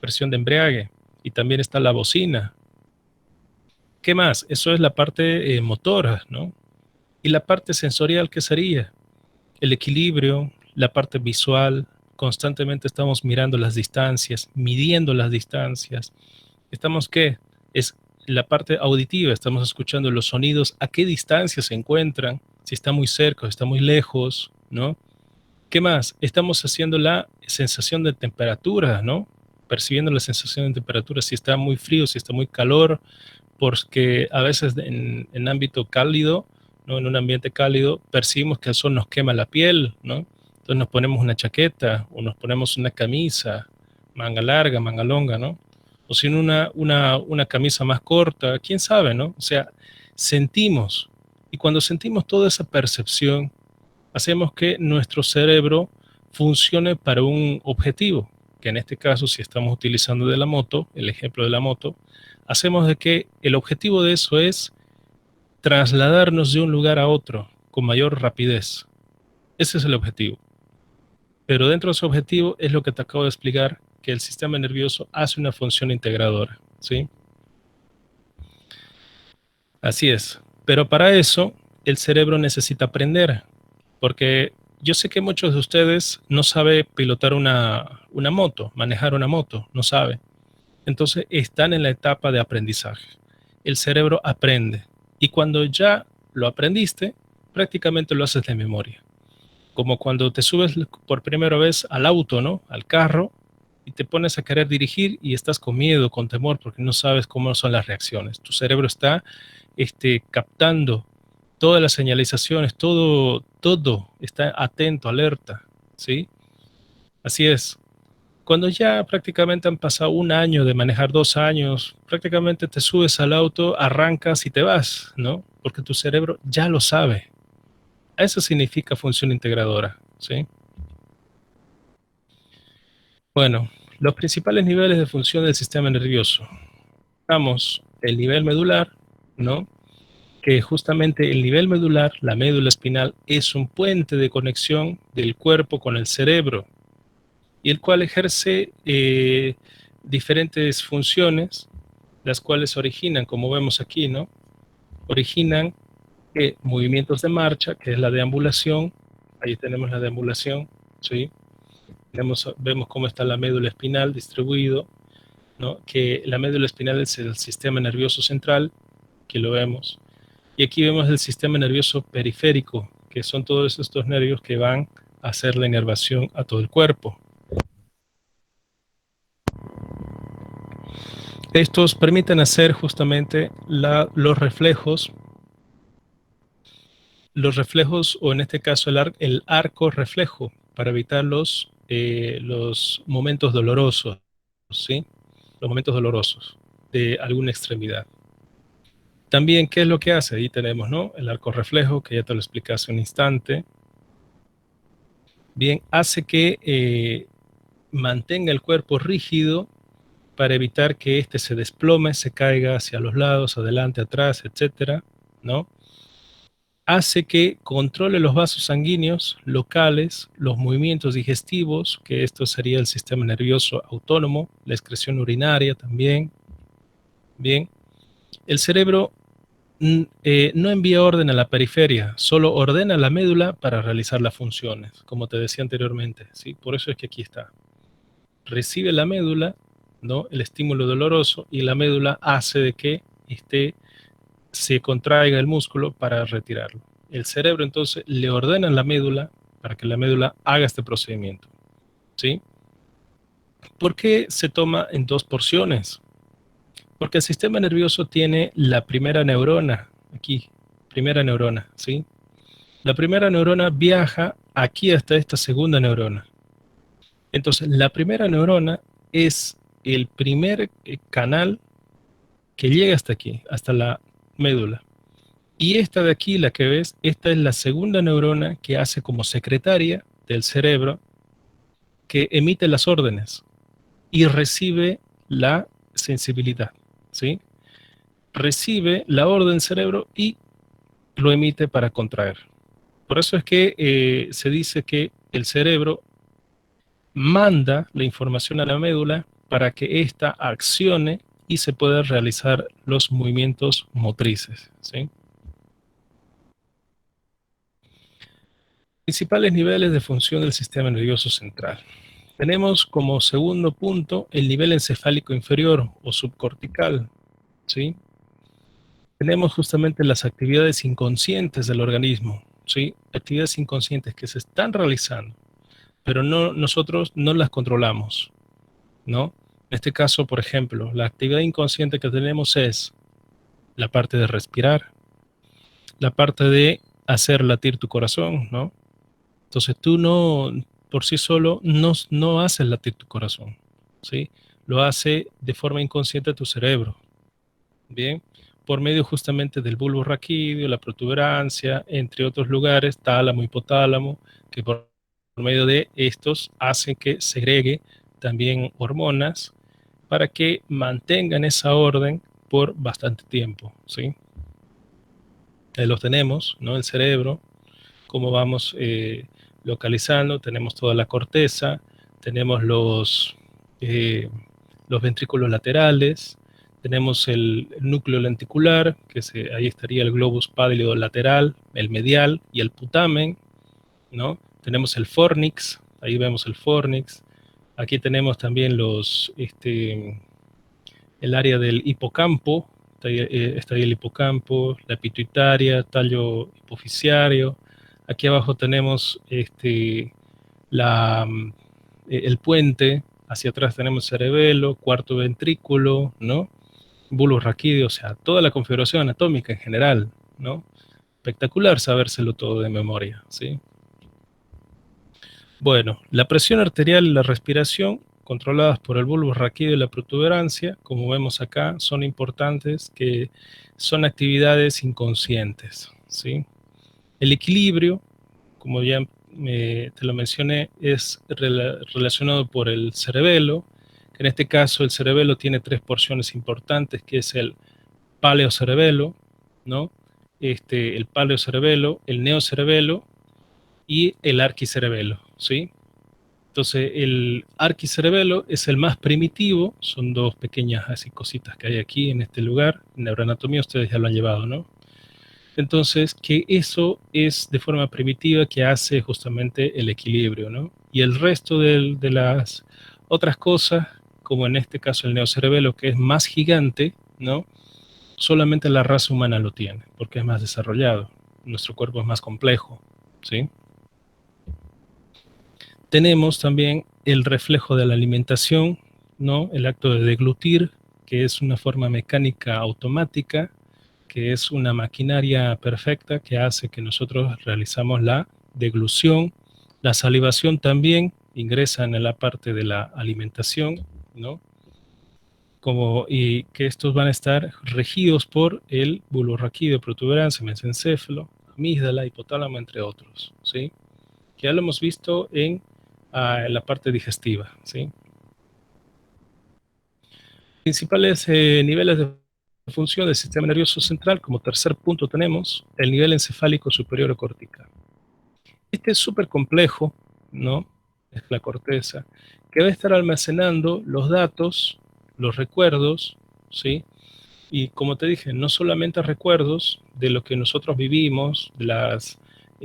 Presión de embrague. Y también está la bocina. ¿Qué más? Eso es la parte motora, ¿no? Y la parte sensorial, ¿qué sería? El equilibrio, la parte visual. Constantemente estamos mirando las distancias, midiendo las distancias. Estamos, ¿qué? Es la parte auditiva, estamos escuchando los sonidos, a qué distancia se encuentran, si está muy cerca o está muy lejos, ¿no? ¿Qué más? Estamos haciendo la sensación de temperatura, ¿no? Percibiendo la sensación de temperatura, si está muy frío, si está muy calor, porque a veces en ámbito cálido, ¿no? En un ambiente cálido, percibimos que el sol nos quema la piel, ¿no? Entonces nos ponemos una chaqueta o nos ponemos una camisa, manga larga, manga longa, ¿no? O sin una camisa más corta, quién sabe, ¿no? O sea, sentimos. Y cuando sentimos toda esa percepción, hacemos que nuestro cerebro funcione para un objetivo, que en este caso, si estamos utilizando de la moto, el ejemplo de la moto, hacemos de que el objetivo de eso es trasladarnos de un lugar a otro con mayor rapidez. Ese es el objetivo. Pero dentro de ese objetivo es lo que te acabo de explicar, que el sistema nervioso hace una función integradora, ¿sí? Así es. Pero para eso, el cerebro necesita aprender, porque yo sé que muchos de ustedes no saben pilotar una moto, manejar una moto, no sabe. Entonces están en la etapa de aprendizaje. El cerebro aprende y cuando ya lo aprendiste, prácticamente lo haces de memoria. Como cuando te subes por primera vez al auto, ¿no? Al carro, y te pones a querer dirigir y estás con miedo, con temor, porque no sabes cómo son las reacciones. Tu cerebro está captando todas las señalizaciones, todo está atento, alerta, ¿sí? Así es. Cuando ya prácticamente han pasado 1 año de manejar, 2 años, prácticamente te subes al auto, arrancas y te vas, ¿no? Porque tu cerebro ya lo sabe. Eso significa función integradora, ¿sí? Bueno, los principales niveles de función del sistema nervioso. Tenemos el nivel medular, ¿no? Que justamente el nivel medular, la médula espinal, es un puente de conexión del cuerpo con el cerebro, y el cual ejerce diferentes funciones, las cuales originan, como vemos aquí, ¿no? Originan movimientos de marcha, que es la deambulación. Ahí tenemos la deambulación, ¿sí? Vemos cómo está la médula espinal distribuido, ¿no? Que la médula espinal es el sistema nervioso central, que lo vemos. Y aquí vemos el sistema nervioso periférico, que son todos estos nervios que van a hacer la inervación a todo el cuerpo. Estos permiten hacer justamente los reflejos, o en este caso el arco reflejo, para evitar los momentos dolorosos, ¿sí? Los momentos dolorosos de alguna extremidad. También, ¿qué es lo que hace? Ahí tenemos, ¿no? El arco reflejo, que ya te lo expliqué hace un instante. Bien, hace que mantenga el cuerpo rígido para evitar que éste se desplome, se caiga hacia los lados, adelante, atrás, etcétera, ¿no? Hace que controle los vasos sanguíneos locales, los movimientos digestivos, que esto sería el sistema nervioso autónomo, la excreción urinaria también. Bien, el cerebro no envía orden a la periferia, solo ordena la médula para realizar las funciones, como te decía anteriormente, ¿sí? Por eso es que aquí está. Recibe la médula, ¿no? El estímulo doloroso, y la médula hace de que se contraiga el músculo para retirarlo. El cerebro entonces le ordena a la médula para que la médula haga este procedimiento, ¿sí? ¿Por qué se toma en 2 porciones? Porque el sistema nervioso tiene la primera neurona, aquí, primera neurona, ¿sí? La primera neurona viaja aquí hasta esta segunda neurona. Entonces, la primera neurona es el primer canal que llega hasta aquí, hasta la médula. Y esta de aquí, la que ves, esta es la segunda neurona que hace como secretaria del cerebro, que emite las órdenes y recibe la sensibilidad, ¿sí? Recibe la orden cerebro y lo emite para contraer. Por eso es que se dice que el cerebro manda la información a la médula para que ésta accione y se puedan realizar los movimientos motrices, ¿sí? Principales niveles de función del sistema nervioso central. Tenemos como segundo punto el nivel encefálico inferior o subcortical, ¿sí? Tenemos justamente las actividades inconscientes del organismo, ¿sí? Actividades inconscientes que se están realizando, pero nosotros no las controlamos, ¿no? En este caso, por ejemplo, la actividad inconsciente que tenemos es la parte de respirar, la parte de hacer latir tu corazón, ¿no? Entonces tú por sí solo, no haces latir tu corazón, ¿sí? Lo hace de forma inconsciente tu cerebro, ¿bien? Por medio justamente del bulbo raquídeo, la protuberancia, entre otros lugares, tálamo, hipotálamo, que por medio de estos hacen que segregue también hormonas para que mantengan esa orden por bastante tiempo, ¿sí? Ahí los tenemos, ¿no? El cerebro, cómo vamos localizando, tenemos toda la corteza, tenemos los ventrículos laterales, tenemos el núcleo lenticular, ahí estaría el globus pálido lateral, el medial y el putamen, ¿no? Tenemos el fornix, ahí vemos el fornix, aquí tenemos también el área del hipocampo, está ahí el hipocampo, la pituitaria, tallo hipofisiario. Aquí abajo tenemos el puente, hacia atrás tenemos cerebelo, cuarto ventrículo, ¿no? Bulbo raquídeo, o sea, toda la configuración anatómica en general, ¿no? Espectacular sabérselo todo de memoria, ¿sí? Bueno, la presión arterial y la respiración controladas por el bulbo raquídeo y la protuberancia, como vemos acá, son importantes, que son actividades inconscientes, ¿sí? El equilibrio, como ya te lo mencioné, es relacionado por el cerebelo, que en este caso el cerebelo tiene tres porciones importantes, que es el paleocerebelo, ¿no? El paleocerebelo, el neocerebelo y el arquicerebelo, ¿sí? Entonces, el arquicerebelo es el más primitivo, son dos pequeñas así cositas que hay aquí en este lugar. En neuroanatomía ustedes ya lo han llevado, ¿no? Entonces, que eso es de forma primitiva que hace justamente el equilibrio, ¿no? Y el resto de las otras cosas, como en este caso el neocerebelo, que es más gigante, ¿no? Solamente la raza humana lo tiene, porque es más desarrollado. Nuestro cuerpo es más complejo, ¿sí? Tenemos también el reflejo de la alimentación, ¿no? El acto de deglutir, que es una forma mecánica automática, que es una maquinaria perfecta que hace que nosotros realizamos la deglución. La salivación también ingresa en la parte de la alimentación, ¿no? Y que estos van a estar regidos por el bulbo raquídeo, protuberancia, mesencéfalo, amígdala, hipotálamo, entre otros, ¿sí? Que ya lo hemos visto en la parte digestiva, ¿sí? Principales niveles de función del sistema nervioso central, como tercer punto tenemos el nivel encefálico superior o cortical. Este es súper complejo, ¿no? Es la corteza, que va a estar almacenando los datos, los recuerdos, ¿sí? Y como te dije, no solamente recuerdos de lo que nosotros vivimos, de las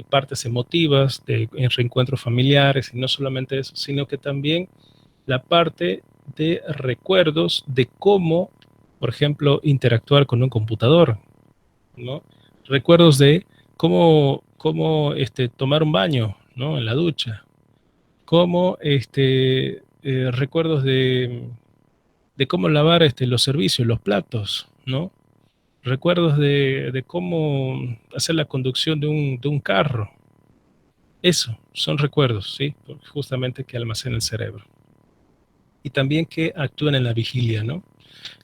partes emotivas, en reencuentros familiares, y no solamente eso, sino que también la parte de recuerdos de cómo, por ejemplo, interactuar con un computador, ¿no? Recuerdos de cómo tomar un baño, ¿no? En la ducha, cómo recuerdos de cómo lavar los servicios, los platos, ¿no? Recuerdos de cómo hacer la conducción de un carro. Eso, son recuerdos, ¿sí? Justamente que almacena el cerebro. Y también que actúan en la vigilia, ¿no?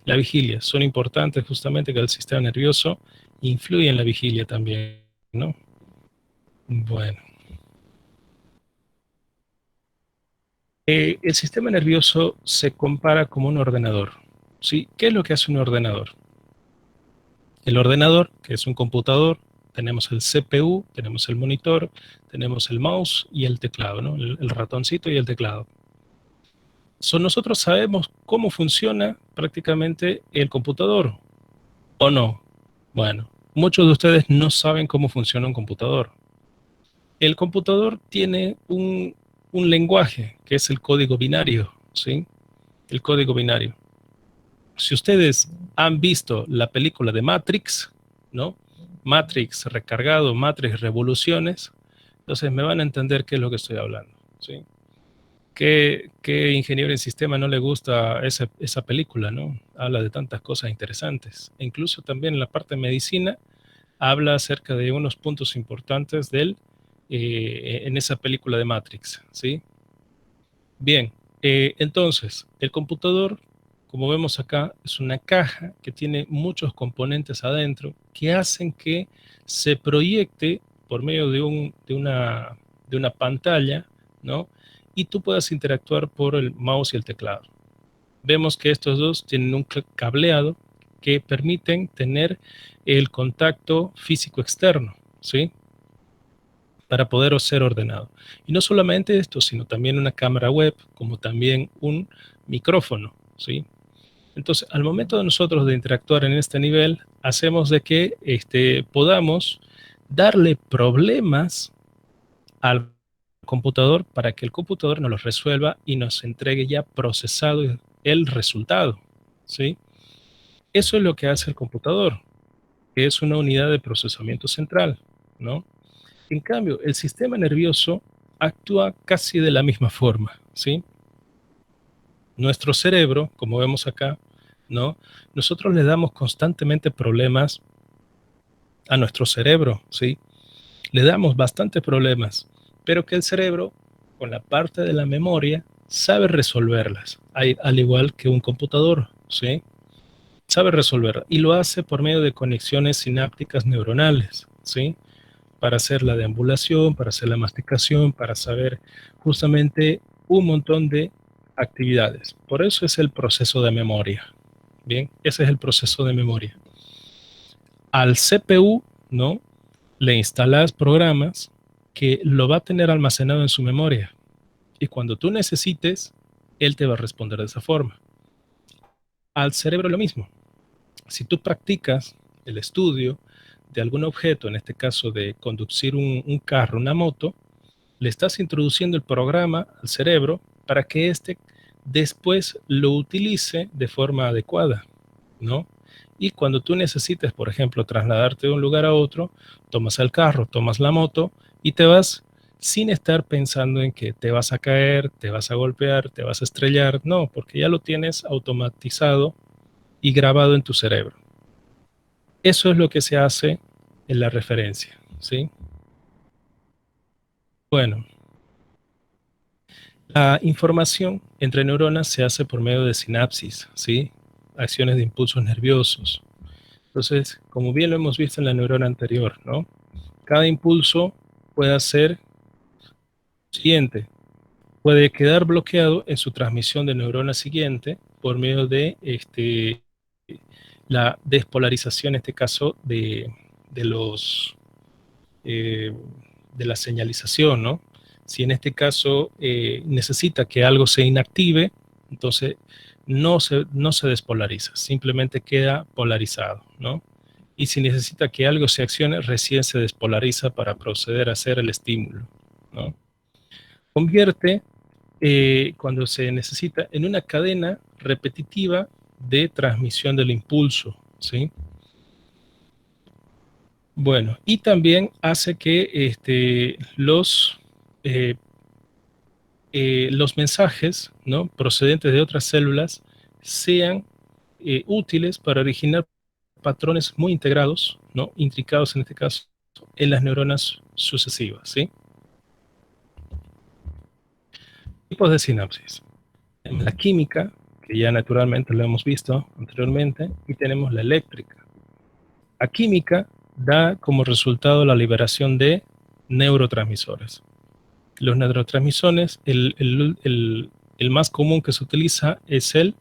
La vigilia, son importantes justamente que el sistema nervioso influye en la vigilia también, ¿no? Bueno. El sistema nervioso se compara como un ordenador, ¿sí? ¿Qué es lo que hace un ordenador? El ordenador, que es un computador, tenemos el CPU, tenemos el monitor, tenemos el mouse y el teclado, ¿no? El ratoncito y el teclado. Nosotros sabemos cómo funciona prácticamente el computador, ¿o no? Bueno, muchos de ustedes no saben cómo funciona un computador. El computador tiene un lenguaje, que es el código binario, ¿sí? El código binario. Si ustedes han visto la película de Matrix, ¿no? Matrix recargado, Matrix revoluciones, entonces me van a entender qué es lo que estoy hablando, ¿sí? ¿Qué ingeniero en sistema no le gusta esa película, ¿no? Habla de tantas cosas interesantes. E incluso también en la parte de medicina habla acerca de unos puntos importantes en esa película de Matrix, ¿sí? Bien, entonces, el computador, como vemos acá, es una caja que tiene muchos componentes adentro que hacen que se proyecte por medio de una pantalla, ¿no? Y tú puedas interactuar por el mouse y el teclado. Vemos que estos dos tienen un cableado que permiten tener el contacto físico externo, ¿sí? Para poder ser ordenado. Y no solamente esto, sino también una cámara web, como también un micrófono, ¿sí? Entonces, al momento de nosotros de interactuar en este nivel, hacemos de que podamos darle problemas al computador para que el computador nos los resuelva y nos entregue ya procesado el resultado, ¿sí? Eso es lo que hace el computador, que es una unidad de procesamiento central, ¿no? En cambio, el sistema nervioso actúa casi de la misma forma, ¿sí? Nuestro cerebro, como vemos acá, ¿no? Nosotros le damos constantemente problemas a nuestro cerebro, ¿sí? Le damos bastantes problemas, pero que el cerebro, con la parte de la memoria, sabe resolverlas, al igual que un computador, ¿sí? Sabe resolverlas y lo hace por medio de conexiones sinápticas neuronales, ¿sí? Para hacer la deambulación, para hacer la masticación, para saber justamente un montón de actividades. Por eso es el proceso de memoria. Bien, ese es el proceso de memoria. Al CPU, ¿no? Le instalas programas que lo va a tener almacenado en su memoria. Y cuando tú necesites, él te va a responder de esa forma. Al cerebro lo mismo. Si tú practicas el estudio de algún objeto, en este caso de conducir un carro, una moto, le estás introduciendo el programa al cerebro para que éste después lo utilice de forma adecuada, ¿no? Y cuando tú necesites, por ejemplo, trasladarte de un lugar a otro, tomas el carro, tomas la moto y te vas sin estar pensando en que te vas a caer, te vas a golpear, te vas a estrellar. No, porque ya lo tienes automatizado y grabado en tu cerebro. Eso es lo que se hace en la referencia, ¿sí? Bueno, la información entre neuronas se hace por medio de sinapsis, ¿sí? Acciones de impulsos nerviosos. Entonces, como bien lo hemos visto en la neurona anterior, ¿no? Cada impulso puede hacer lo siguiente, puede quedar bloqueado en su transmisión de neurona siguiente por medio de la despolarización, en este caso, de los eh, de la señalización, ¿no? Si en este caso necesita que algo se inactive, entonces no se despolariza, simplemente queda polarizado, ¿no? Y si necesita que algo se accione, recién se despolariza para proceder a hacer el estímulo, ¿no? Convierte, cuando se necesita, en una cadena repetitiva de transmisión del impulso, ¿sí? Bueno, y también hace que los mensajes, ¿no? Procedentes de otras células sean útiles para originar patrones muy integrados, ¿no? Intricados en este caso, en las neuronas sucesivas, ¿sí? Tipos de sinapsis. Tenemos la química, que ya naturalmente lo hemos visto anteriormente, y tenemos la eléctrica. La química da como resultado la liberación de neurotransmisores. Los neurotransmisores, el más común que se utiliza es el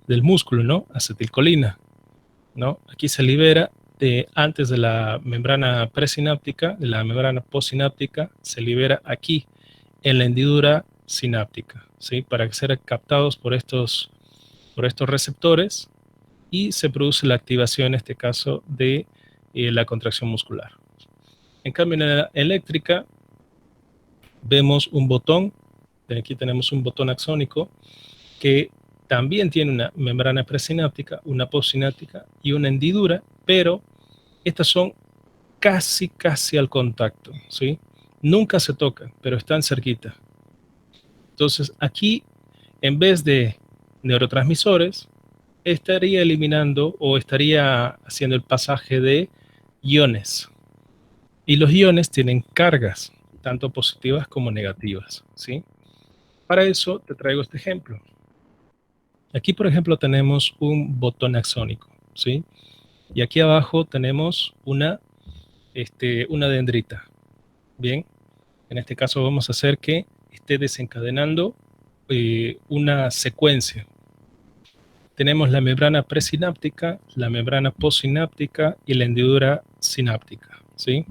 del músculo, ¿no? Acetilcolina, ¿no? Aquí se libera antes de la membrana presináptica, de la membrana postsináptica, se libera aquí, en la hendidura sináptica, ¿sí? Para ser captados por estos receptores y se produce la activación, en este caso, de la contracción muscular. En cambio, en la eléctrica, vemos un botón, aquí tenemos un botón axónico que también tiene una membrana presináptica, una postsináptica y una hendidura, pero estas son casi al contacto, ¿sí? Nunca se tocan, pero están cerquita. Entonces, aquí, en vez de neurotransmisores, estaría eliminando o estaría haciendo el pasaje de iones. Y los iones tienen cargas, tanto positivas como negativas, ¿sí? Para eso te traigo este ejemplo. Aquí, por ejemplo, tenemos un botón axónico, ¿sí? Y aquí abajo tenemos una dendrita. Bien, en este caso vamos a hacer que esté desencadenando una secuencia. Tenemos la membrana presináptica, la membrana postsináptica y la hendidura sináptica, ¿sí?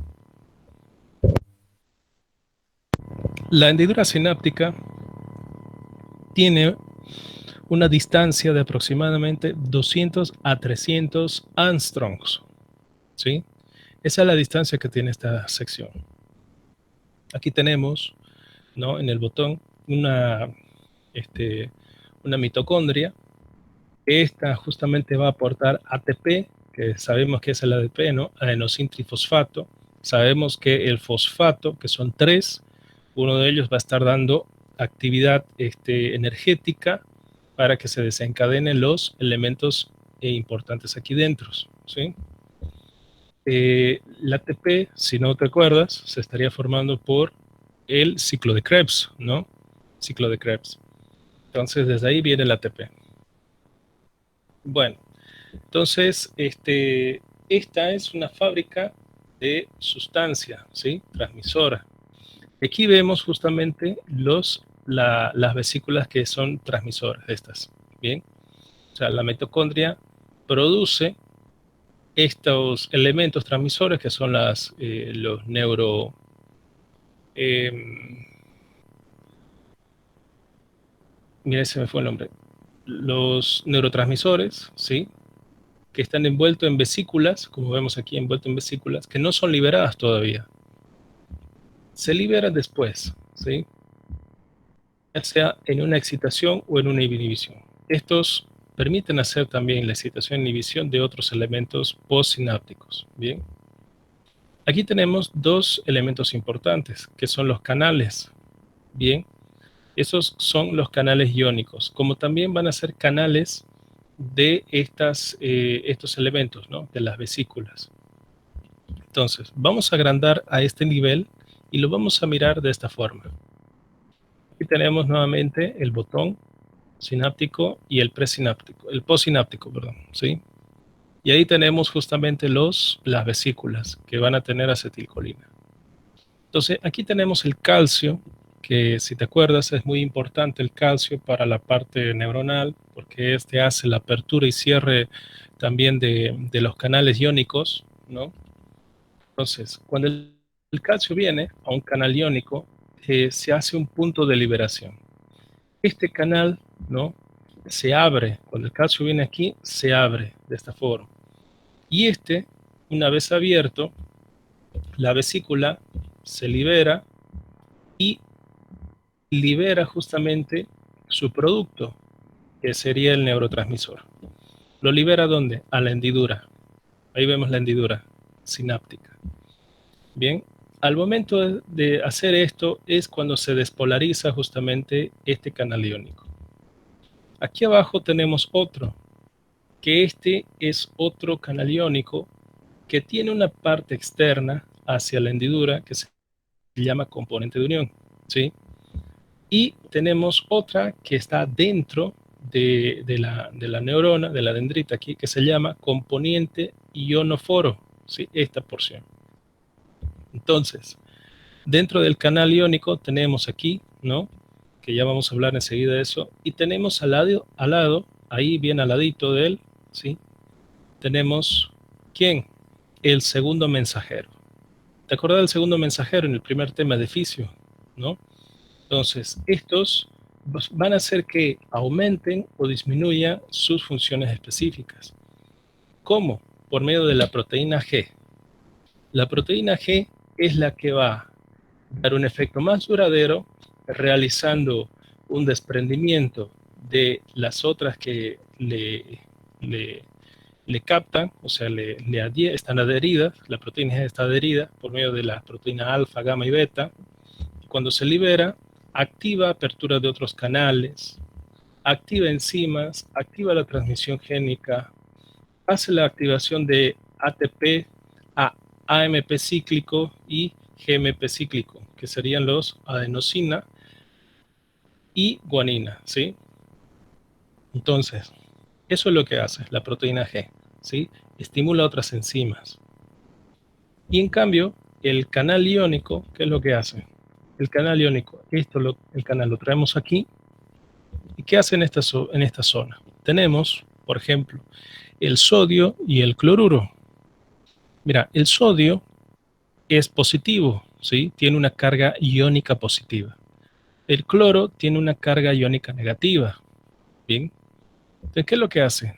La hendidura sináptica tiene una distancia de aproximadamente 200 a 300 angstroms, ¿sí? Esa es la distancia que tiene esta sección. Aquí tenemos, ¿no? En el botón una mitocondria. Esta justamente va a aportar ATP, que sabemos que es el ADP, ¿no? Adenosin trifosfato. Sabemos que el fosfato, que son 3, uno de ellos va a estar dando actividad energética para que se desencadenen los elementos importantes aquí dentro, ¿sí? El ATP, si no te acuerdas, se estaría formando por el ciclo de Krebs, ¿no? Ciclo de Krebs. Entonces, desde ahí viene el ATP. Bueno, entonces, esta es una fábrica de sustancia, ¿sí? Transmisora. Aquí vemos justamente las vesículas que son transmisoras, estas, ¿bien? O sea, la mitocondria produce estos elementos transmisores que son los mira, se me fue el nombre, los neurotransmisores, ¿sí? Que están envueltos en vesículas, como vemos aquí, envueltos en vesículas, que no son liberadas todavía. Se liberan después, ¿sí? Ya sea en una excitación o en una inhibición. Estos permiten hacer también la excitación e inhibición de otros elementos postsinápticos, ¿bien? Aquí tenemos dos elementos importantes, que son los canales, ¿bien? Esos son los canales iónicos, como también van a ser canales de estos elementos, ¿no? De las vesículas. Entonces, vamos a agrandar a este nivel y lo vamos a mirar de esta forma. Aquí tenemos nuevamente el botón sináptico y el presináptico, el postsináptico, perdón, ¿sí? Y ahí tenemos justamente las vesículas que van a tener acetilcolina. Entonces, aquí tenemos el calcio, que si te acuerdas es muy importante el calcio para la parte neuronal, porque este hace la apertura y cierre también de los canales iónicos, ¿no? Entonces, cuando el calcio viene a un canal iónico, se hace un punto de liberación. Este canal, ¿no? Se abre, cuando el calcio viene aquí, se abre de esta forma. Y una vez abierto, la vesícula se libera y libera justamente su producto, que sería el neurotransmisor. ¿Lo libera dónde? A la hendidura. Ahí vemos la hendidura sináptica. Bien, al momento de hacer esto es cuando se despolariza justamente este canal iónico. Aquí abajo tenemos otro, que es otro canal iónico que tiene una parte externa hacia la hendidura que se llama componente de unión, ¿sí? Y tenemos otra que está dentro de la neurona, de la dendrita aquí, que se llama componente ionóforo, ¿sí? Esta porción. Entonces, dentro del canal iónico tenemos aquí, ¿no? Que ya vamos a hablar enseguida de eso. Y tenemos al lado, ahí bien al ladito de él, ¿sí? Tenemos, ¿quién? El segundo mensajero. ¿Te acuerdas del segundo mensajero en el primer tema de fisio, ¿no? Entonces, estos van a hacer que aumenten o disminuyan sus funciones específicas. ¿Cómo? Por medio de la proteína G. La proteína G es la que va a dar un efecto más duradero, realizando un desprendimiento de las otras que le captan, o sea, están adheridas, la proteína G está adherida por medio de la proteína alfa, gamma y beta. Cuando se libera, activa apertura de otros canales, activa enzimas, activa la transmisión génica, hace la activación de ATP a AMP cíclico y GMP cíclico, que serían los adenosina y guanina, ¿sí? Entonces, eso es lo que hace la proteína G, ¿sí? Estimula otras enzimas. Y en cambio, el canal iónico, ¿qué es lo que hace? El canal iónico, el canal lo traemos aquí. ¿Y qué hace en esta zona? Tenemos, por ejemplo, el sodio y el cloruro. Mira, el sodio es positivo, ¿sí? Tiene una carga iónica positiva. El cloro tiene una carga iónica negativa. Bien. Entonces, ¿qué es lo que hace?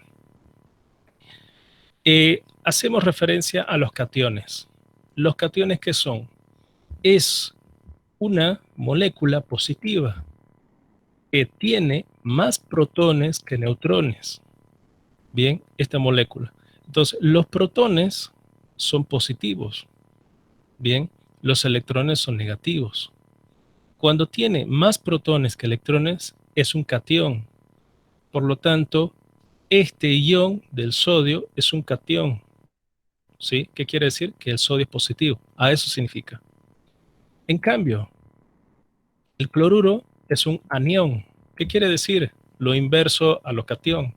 Hacemos referencia a los cationes. ¿Los cationes qué son? Es una molécula positiva que tiene más protones que neutrones. Bien, esta molécula. Entonces, los protones son positivos. Bien, los electrones son negativos. Cuando tiene más protones que electrones, es un catión. Por lo tanto, este ion del sodio es un catión. ¿Sí? ¿Qué quiere decir? Que el sodio es positivo. A eso significa. En cambio, el cloruro es un anión. ¿Qué quiere decir? Lo inverso a lo cation,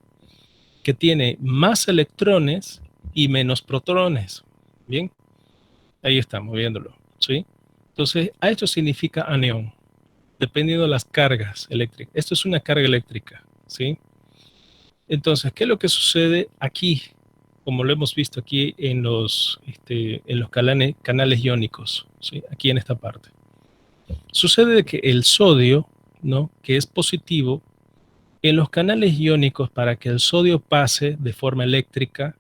que tiene más electrones y menos protones. Bien, ahí estamos viéndolo, ¿sí? Entonces, a esto significa anión, dependiendo de las cargas eléctricas. Esto es una carga eléctrica, ¿sí? Entonces, ¿qué es lo que sucede aquí? Como lo hemos visto aquí en los canales iónicos, ¿sí? Aquí en esta parte. Sucede que el sodio, ¿no? Que es positivo, en los canales iónicos, para que el sodio pase de forma eléctrica,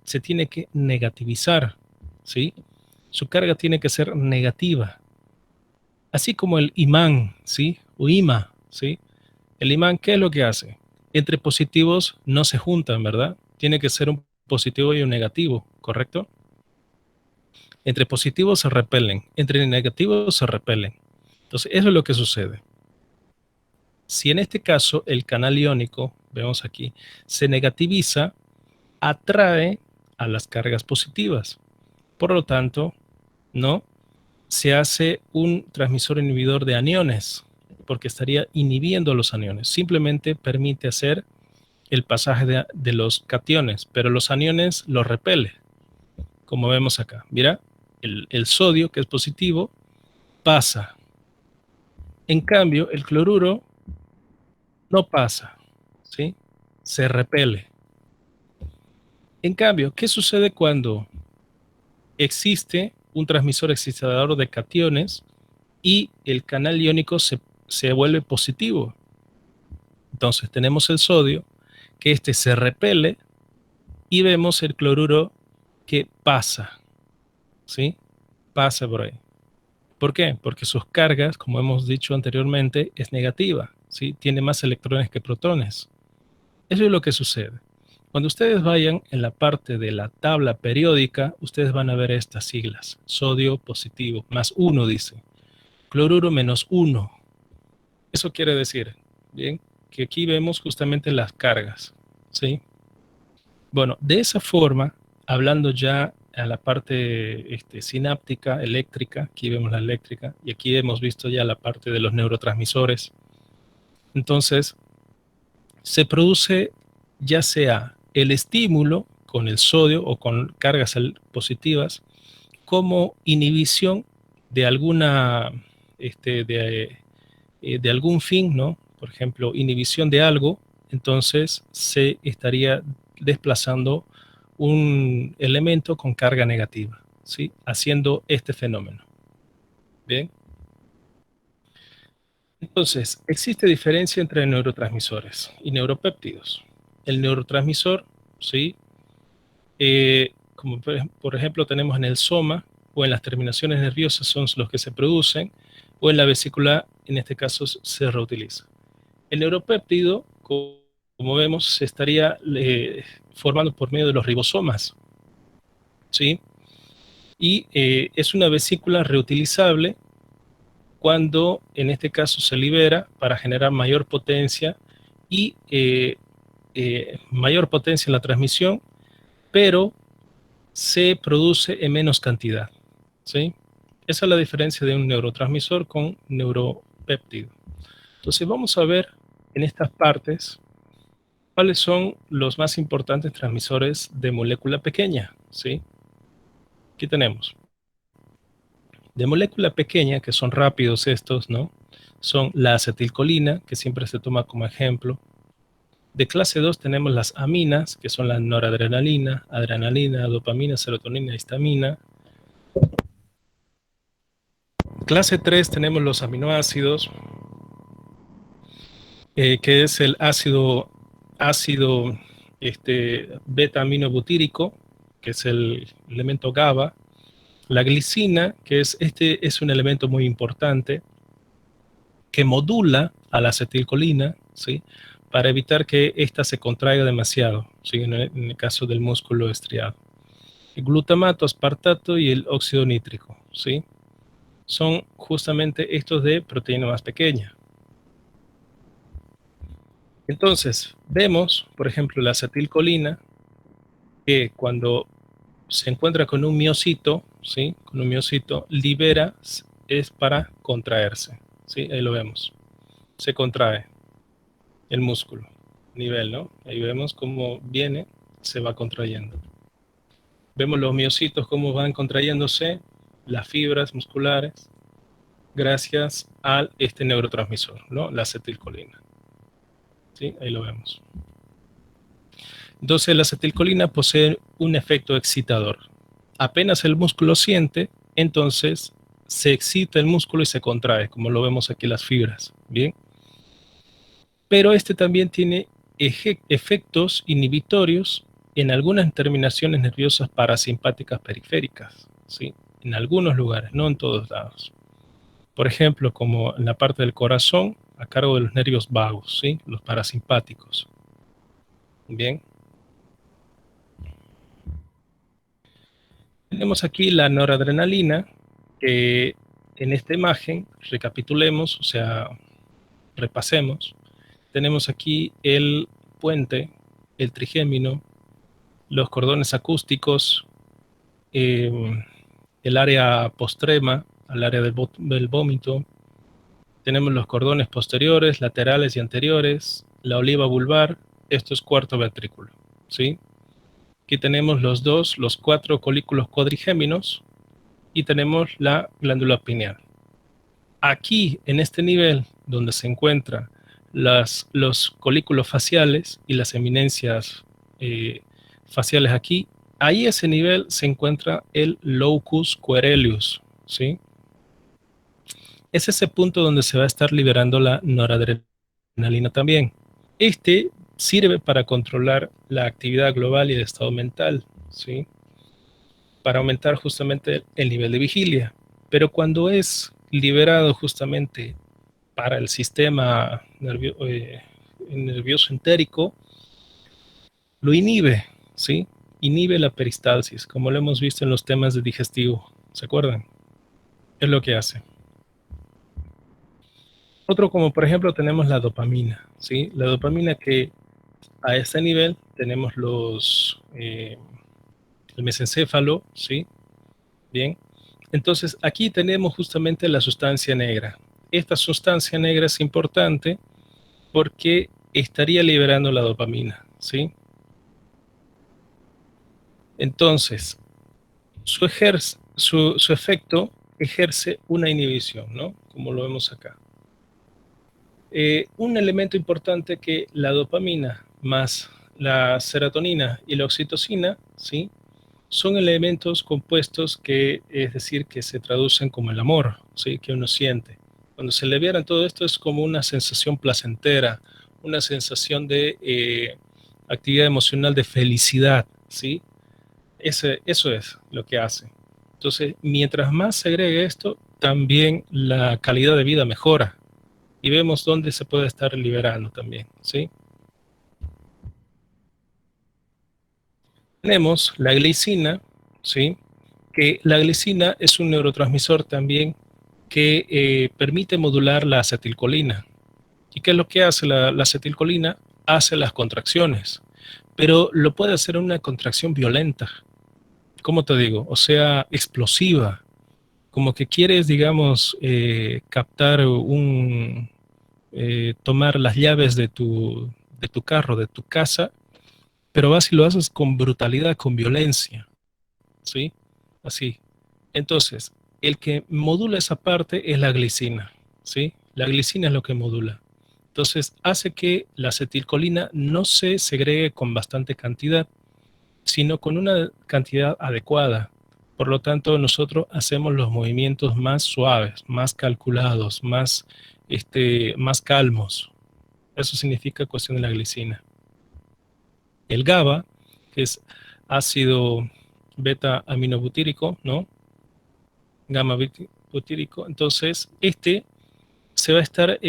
se tiene que negativizar, ¿sí? Su carga tiene que ser negativa. Así como el imán, ¿sí? O ima, ¿sí? El imán, ¿qué es lo que hace? Entre positivos no se juntan, ¿verdad? Tiene que ser un positivo y un negativo, ¿correcto? Entre positivos se repelen, entre negativos se repelen. Entonces, eso es lo que sucede. Si en este caso el canal iónico, vemos aquí, se negativiza, atrae a las cargas positivas. Por lo tanto, ¿no? Se hace un transmisor inhibidor de aniones, porque estaría inhibiendo los aniones. Simplemente permite hacer el pasaje de los cationes, pero los aniones los repele, como vemos acá. Mira, el sodio, que es positivo, pasa. En cambio, el cloruro no pasa, ¿sí? Se repele. En cambio, ¿qué sucede cuando existe un transmisor excitador de cationes y el canal iónico se vuelve positivo? Entonces tenemos el sodio, que se repele, y vemos el cloruro que pasa, ¿sí? Pasa por ahí. ¿Por qué? Porque sus cargas, como hemos dicho anteriormente, es negativa, ¿sí? Tiene más electrones que protones. Eso es lo que sucede. Cuando ustedes vayan en la parte de la tabla periódica, ustedes van a ver estas siglas. Sodio positivo, más 1 dice. Cloruro menos 1. Eso quiere decir, bien, que aquí vemos justamente las cargas, ¿sí? Bueno, de esa forma, hablando ya a la parte sináptica, eléctrica, aquí vemos la eléctrica, y aquí hemos visto ya la parte de los neurotransmisores. Entonces, se produce ya sea el estímulo con el sodio o con cargas positivas, como inhibición de alguna, de algún fin, ¿no? Por ejemplo, inhibición de algo, entonces se estaría desplazando un elemento con carga negativa, ¿sí? Haciendo este fenómeno. Bien. Entonces, existe diferencia entre neurotransmisores y neuropéptidos. El neurotransmisor, ¿sí? Como por ejemplo tenemos en el soma o en las terminaciones nerviosas, son los que se producen, o en la vesícula, en este caso, se reutiliza. El neuropéptido, como vemos, se estaría formando por medio de los ribosomas, ¿sí? Y es una vesícula reutilizable cuando en este caso se libera para generar mayor potencia y mayor potencia en la transmisión, pero se produce en menos cantidad, ¿sí? Esa es la diferencia de un neurotransmisor con neuropéptido. Entonces vamos a ver en estas partes cuáles son los más importantes transmisores de molécula pequeña, ¿sí? Aquí tenemos. De molécula pequeña, que son rápidos estos, ¿no? Son la acetilcolina, que siempre se toma como ejemplo. De clase 2 tenemos las aminas, que son la noradrenalina, adrenalina, dopamina, serotonina, histamina. Clase 3 tenemos los aminoácidos, que es el ácido beta-aminobutírico, que es el elemento GABA. La glicina, que es un elemento muy importante, que modula a la acetilcolina, ¿sí? Para evitar que ésta se contraiga demasiado, ¿sí? En el caso del músculo estriado. El glutamato, aspartato y el óxido nítrico, ¿sí? Son justamente estos de proteína más pequeña. Entonces, vemos, por ejemplo, la acetilcolina, que cuando se encuentra con un miocito, ¿sí? Con un miocito, libera, es para contraerse, ¿sí? Ahí lo vemos. Se contrae. el músculo, nivel, ¿no? Ahí vemos cómo viene, se va contrayendo. Vemos los miocitos cómo van contrayéndose, las fibras musculares, gracias a este neurotransmisor, ¿no? La acetilcolina. ¿Sí? Ahí lo vemos. Entonces, la acetilcolina posee un efecto excitador. Apenas el músculo siente, entonces se excita el músculo y se contrae, como lo vemos aquí las fibras, ¿bien? Pero este también tiene efectos inhibitorios en algunas terminaciones nerviosas parasimpáticas periféricas, ¿sí? En algunos lugares, no en todos lados. Por ejemplo, como en la parte del corazón, a cargo de los nervios vagos, ¿sí? Los parasimpáticos. Bien. Tenemos aquí la noradrenalina, que en esta imagen, recapitulemos, o sea, repasemos. Tenemos aquí el puente, el trigémino, los cordones acústicos, el área postrema, al área del vómito. Tenemos los cordones posteriores, laterales y anteriores, la oliva vulvar, esto es cuarto ventrículo, ¿sí? Aquí tenemos los 4 colículos cuadrigéminos y tenemos la glándula pineal. Aquí, en este nivel, donde se encuentran los colículos faciales y las eminencias faciales aquí, ahí ese nivel se encuentra el locus coeruleus, ¿sí? Es ese punto donde se va a estar liberando la noradrenalina también. Este sirve para controlar la actividad global y el estado mental, ¿sí? Para aumentar justamente el nivel de vigilia. Pero cuando es liberado justamente para el sistema nervioso entérico, lo inhibe, ¿sí? Inhibe la peristalsis, como lo hemos visto en los temas de digestivo, ¿se acuerdan? Es lo que hace. Otro, como por ejemplo tenemos la dopamina, ¿sí? La dopamina, que a este nivel tenemos el mesencéfalo, ¿sí? Bien. Entonces aquí tenemos justamente la sustancia negra. Esta sustancia negra es importante porque estaría liberando la dopamina, ¿sí? Entonces, su efecto ejerce una inhibición, ¿no? Como lo vemos acá. Un elemento importante, que la dopamina más la serotonina y la oxitocina, ¿sí? Son elementos compuestos que, es decir, que se traducen como el amor, ¿sí? Que uno siente. Cuando se liberan todo esto es como una sensación placentera, una sensación de actividad emocional, de felicidad, ¿sí? Eso es lo que hace. Entonces, mientras más se agregue esto, también la calidad de vida mejora. Y vemos dónde se puede estar liberando también, ¿sí? Tenemos la glicina, ¿sí? Que la glicina es un neurotransmisor también que permite modular la acetilcolina. ¿Y qué es lo que hace la acetilcolina? Hace las contracciones, pero lo puede hacer en una contracción violenta. ¿Cómo te digo? O sea, explosiva. Como que quieres, digamos, captar tomar las llaves de tu carro, de tu casa, pero vas y lo haces con brutalidad, con violencia, ¿sí? Así. Entonces, el que modula esa parte es la glicina, ¿sí? La glicina es lo que modula. Entonces, hace que la acetilcolina no se segregue con bastante cantidad, sino con una cantidad adecuada. Por lo tanto, nosotros hacemos los movimientos más suaves, más calculados, más calmos. Eso significa cuestión de la glicina. El GABA, que es ácido beta aminobutírico, ¿no? Gamma butírico. Entonces, este se va a estar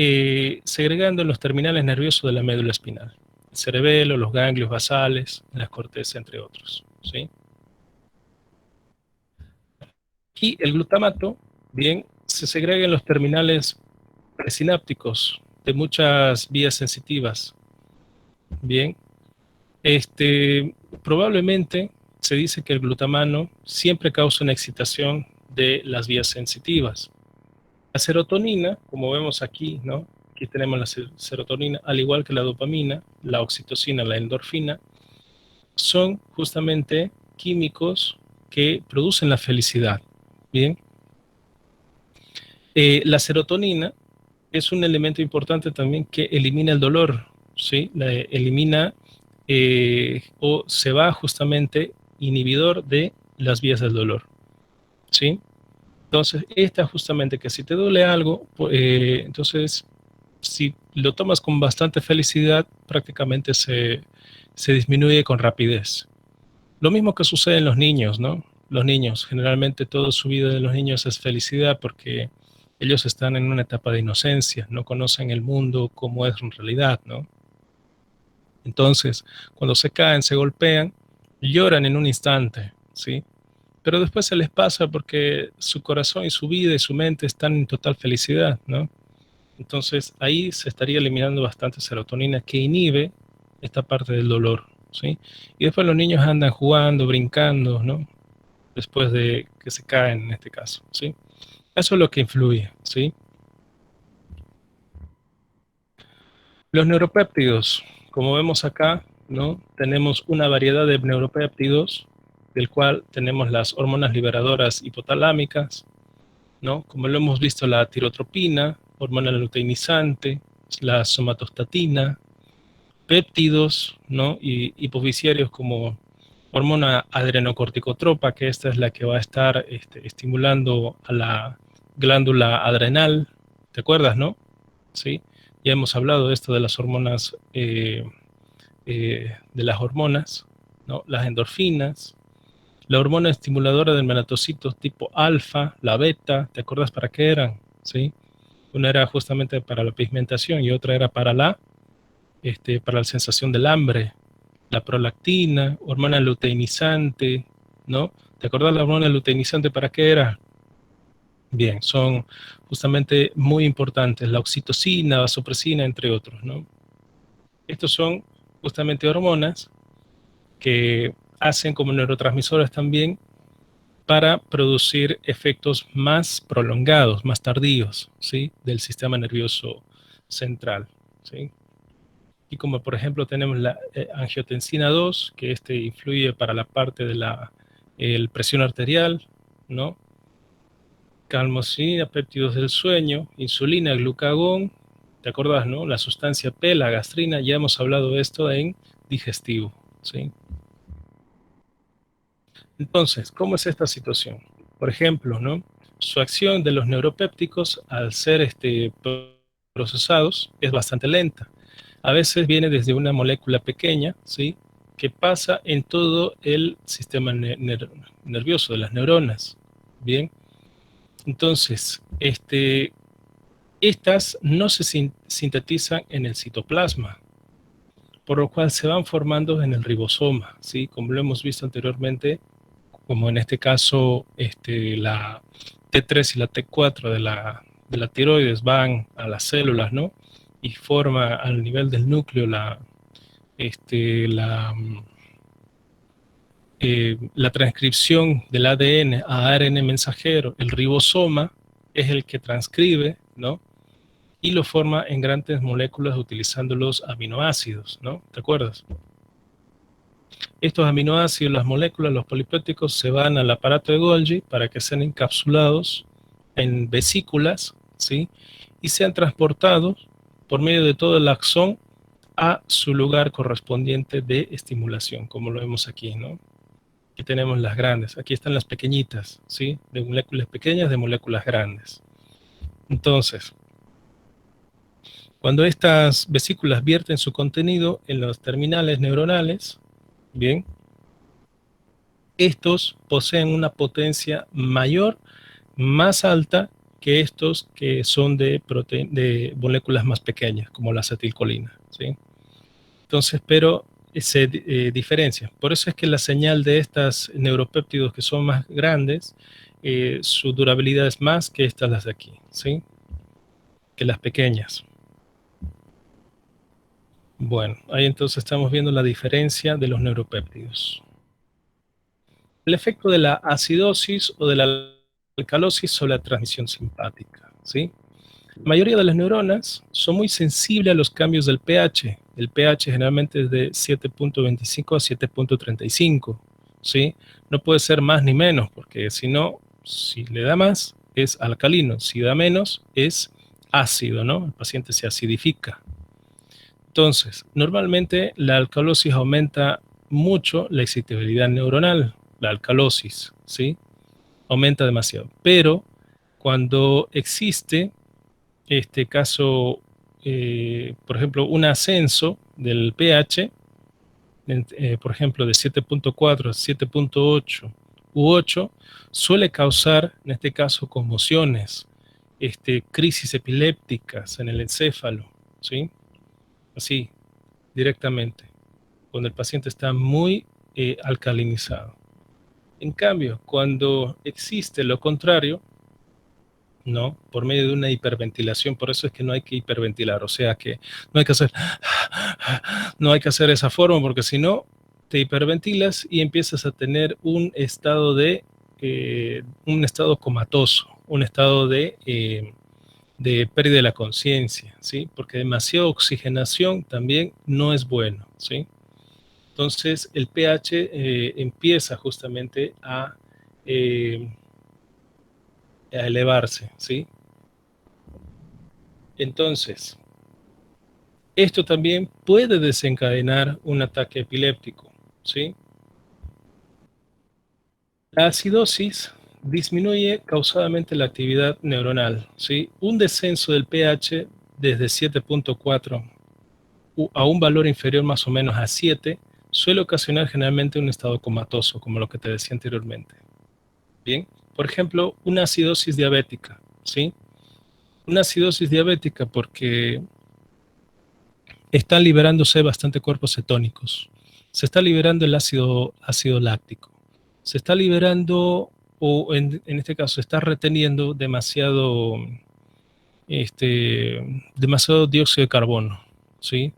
segregando en los terminales nerviosos de la médula espinal. El cerebelo, los ganglios basales, las cortezas, entre otros, ¿sí? Y el glutamato, bien, se segrega en los terminales presinápticos de muchas vías sensitivas. Bien, probablemente se dice que el glutamano siempre causa una excitación de las vías sensitivas. La serotonina, como vemos aquí, ¿no? aquí tenemos la serotonina, al igual que la dopamina, la oxitocina, la endorfina, son justamente químicos que producen la felicidad. Bien. La serotonina es un elemento importante también que elimina el dolor, ¿sí? Elimina o se va justamente inhibidor de las vías del dolor, ¿sí? Entonces, esta justamente que si te duele algo, entonces, si lo tomas con bastante felicidad, prácticamente se disminuye con rapidez. Lo mismo que sucede en los niños, ¿no? Los niños, generalmente toda su vida de los niños es felicidad porque ellos están en una etapa de inocencia, no conocen el mundo como es en realidad, ¿no? Entonces, cuando se caen, se golpean, lloran en un instante, ¿sí? Pero después se les pasa porque su corazón y su vida y su mente están en total felicidad, ¿no? Entonces, ahí se estaría eliminando bastante serotonina que inhibe esta parte del dolor, ¿sí? Y después los niños andan jugando, brincando, ¿no? Después de que se caen en este caso, ¿sí? Eso es lo que influye, ¿sí? Los neuropéptidos, como vemos acá, ¿no? Tenemos una variedad de neuropéptidos, del cual tenemos las hormonas liberadoras hipotalámicas, ¿no? Como lo hemos visto, la tirotropina, hormona luteinizante, la somatostatina, péptidos, ¿no? Y hipofisiarios como hormona adrenocorticotropa, que esta es la que va a estar estimulando a la glándula adrenal, ¿te acuerdas, no? Sí, ya hemos hablado de esto de las hormonas, ¿no? Las endorfinas, la hormona estimuladora del melatocito tipo alfa, la beta, ¿te acuerdas para qué eran? ¿Sí? Una era justamente para la pigmentación y otra era para la sensación del hambre. La prolactina, hormona luteinizante, ¿no? ¿Te acuerdas la hormona luteinizante para qué era? Bien, son justamente muy importantes, la oxitocina, vasopresina, entre otros, ¿no? Estos son justamente hormonas que hacen como neurotransmisores también para producir efectos más prolongados, más tardíos, ¿sí? Del sistema nervioso central, ¿sí? Y como por ejemplo tenemos la angiotensina 2, que influye para la parte de la presión arterial, ¿no? Calmosina, péptidos del sueño, insulina, glucagón, ¿te acordás, no? La sustancia P, la gastrina, ya hemos hablado de esto en digestivo, ¿sí? Entonces, ¿cómo es esta situación? Por ejemplo, ¿no? Su acción de los neuropépticos al ser procesados es bastante lenta. A veces viene desde una molécula pequeña, ¿sí? Que pasa en todo el sistema nervioso de las neuronas. Bien, entonces, estas no se sintetizan en el citoplasma, por lo cual se van formando en el ribosoma, ¿sí? Como lo hemos visto anteriormente, como en este caso la T3 y la T4 de la tiroides van a las células, ¿no? Y forma al nivel del núcleo la transcripción del ADN a ARN mensajero. El ribosoma es el que transcribe, ¿no? Y lo forma en grandes moléculas utilizando los aminoácidos, ¿no? ¿Te acuerdas? Estos aminoácidos, las moléculas, los polipépticos, se van al aparato de Golgi para que sean encapsulados en vesículas, ¿sí? Y sean transportados por medio de todo el axón a su lugar correspondiente de estimulación, como lo vemos aquí, ¿no? Aquí tenemos las grandes, aquí están las pequeñitas, ¿sí? De moléculas pequeñas, de moléculas grandes. Entonces, cuando estas vesículas vierten su contenido en los terminales neuronales, bien, estos poseen una potencia mayor, más alta que estos que son de moléculas más pequeñas, como la acetilcolina, ¿sí? Entonces, pero se diferencia. Por eso es que la señal de estas neuropéptidos que son más grandes, su durabilidad es más que las de aquí, ¿sí? Que las pequeñas. Bueno, ahí entonces estamos viendo la diferencia de los neuropéptidos. El efecto de la acidosis o de la alcalosis sobre la transmisión simpática, ¿sí? La mayoría de las neuronas son muy sensibles a los cambios del pH. El pH generalmente es de 7.25 a 7.35, ¿sí? No puede ser más ni menos, porque si no, si le da más, es alcalino. Si da menos, es ácido, ¿no? El paciente se acidifica. Entonces, normalmente la alcalosis aumenta mucho la excitabilidad neuronal, la alcalosis, ¿sí? Aumenta demasiado. Pero cuando existe este caso, por ejemplo, un ascenso del pH, por ejemplo, de 7.4 a 7.8 u 8, suele causar, en este caso, conmociones, crisis epilépticas en el encéfalo, ¿sí? Así, directamente, cuando el paciente está muy alcalinizado. En cambio, cuando existe lo contrario, ¿no? Por medio de una hiperventilación, por eso es que no hay que hiperventilar, o sea que no hay que hacer, no hay que hacer esa forma, porque si no, te hiperventilas y empiezas a tener un estado comatoso, un estado de pérdida de la conciencia, ¿sí? Porque demasiada oxigenación también no es bueno, ¿sí? Entonces el pH empieza justamente a elevarse, ¿sí? Entonces, esto también puede desencadenar un ataque epiléptico, ¿sí? La acidosis disminuye causadamente la actividad neuronal, ¿sí? Un descenso del pH desde 7.4 a un valor inferior más o menos a 7 suele ocasionar generalmente un estado comatoso, como lo que te decía anteriormente. Bien, por ejemplo, una acidosis diabética, ¿sí? Una acidosis diabética porque están liberándose bastante cuerpos cetónicos. Se está liberando el ácido láctico. Se está liberando, o en este caso, se está reteniendo demasiado dióxido de carbono, ¿sí?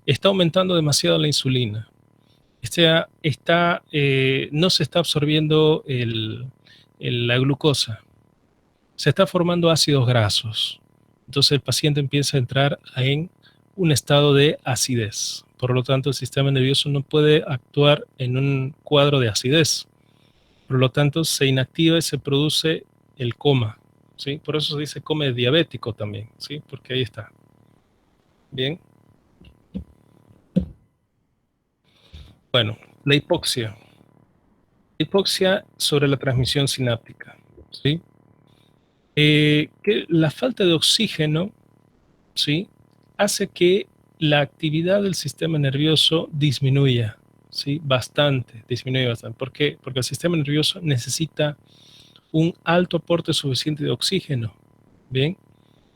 Está aumentando demasiado la insulina. No se está absorbiendo la glucosa. Se está formando ácidos grasos. Entonces el paciente empieza a entrar en un estado de acidez. Por lo tanto, el sistema nervioso no puede actuar en un cuadro de acidez. Por lo tanto, se inactiva y se produce el coma, ¿sí? Por eso se dice coma diabético también, ¿sí? Porque ahí está. Bien. Bueno, la hipoxia. Hipoxia sobre la transmisión sináptica, ¿sí? Que la falta de oxígeno, ¿sí? Hace que la actividad del sistema nervioso disminuya, ¿sí? Disminuye bastante. ¿Por qué? Porque el sistema nervioso necesita un alto aporte suficiente de oxígeno, ¿bien?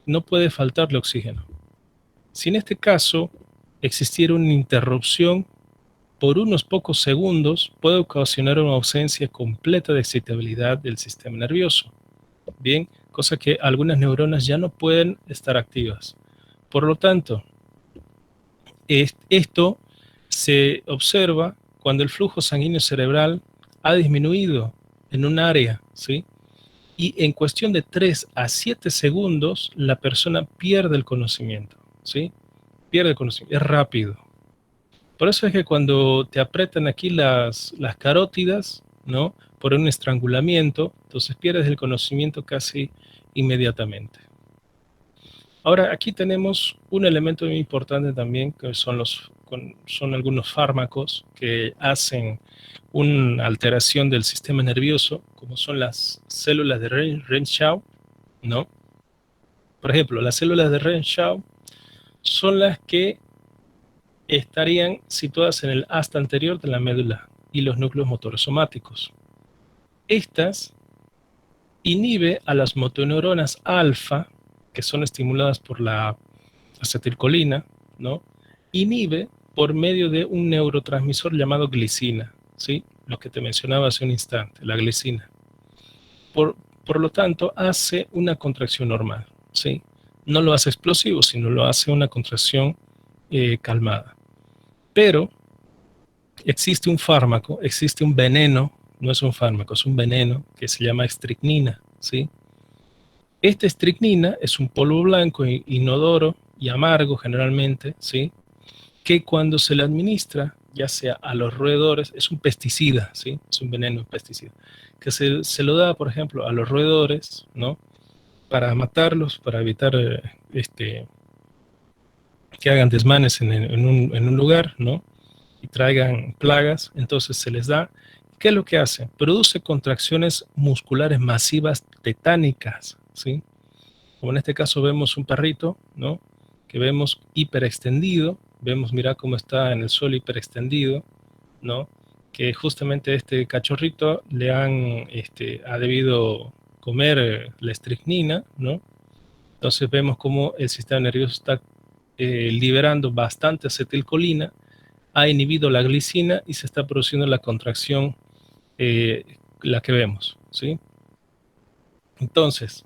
No puede faltarle oxígeno. Si en este caso existiera una interrupción por unos pocos segundos, puede ocasionar una ausencia completa de excitabilidad del sistema nervioso, ¿bien? Cosa que algunas neuronas ya no pueden estar activas. Por lo tanto, esto se observa cuando el flujo sanguíneo cerebral ha disminuido en un área, ¿sí? Y en cuestión de 3 a 7 segundos, la persona pierde el conocimiento, ¿sí? Pierde el conocimiento, es rápido. Por eso es que cuando te aprietan aquí las carótidas, ¿no? Por un estrangulamiento, entonces pierdes el conocimiento casi inmediatamente. Ahora, aquí tenemos un elemento muy importante también, que son algunos fármacos que hacen una alteración del sistema nervioso, como son las células de Renshaw, ¿no? Por ejemplo, las células de Renshaw son las que estarían situadas en el asta anterior de la médula y los núcleos motores somáticos. Estas inhiben a las motoneuronas alfa, que son estimuladas por la acetilcolina, ¿no? Inhibe por medio de un neurotransmisor llamado glicina, ¿sí? Lo que te mencionaba hace un instante, la glicina. Por lo tanto, hace una contracción normal, ¿sí? No lo hace explosivo, sino lo hace una contracción calmada. Pero existe un fármaco, existe un veneno, no es un fármaco, es un veneno que se llama estricnina, ¿sí? Esta estricnina es un polvo blanco, inodoro y amargo generalmente, ¿sí? Que cuando se le administra, ya sea a los roedores, es un pesticida, ¿sí? Es un veneno, un pesticida, que se lo da, por ejemplo, a los roedores, ¿no? Para matarlos, para evitar que hagan desmanes en un lugar, ¿no? Y traigan plagas, entonces se les da. ¿Qué es lo que hace? Produce contracciones musculares masivas tetánicas, ¿sí? Como en este caso vemos un perrito, ¿no? Que vemos hiperextendido, vemos, mira cómo está en el suelo hiperextendido, ¿no? Que justamente este cachorrito ha debido comer la estricnina, ¿no? Entonces vemos cómo el sistema nervioso está liberando bastante acetilcolina, ha inhibido la glicina y se está produciendo la contracción, la que vemos, ¿sí? Entonces,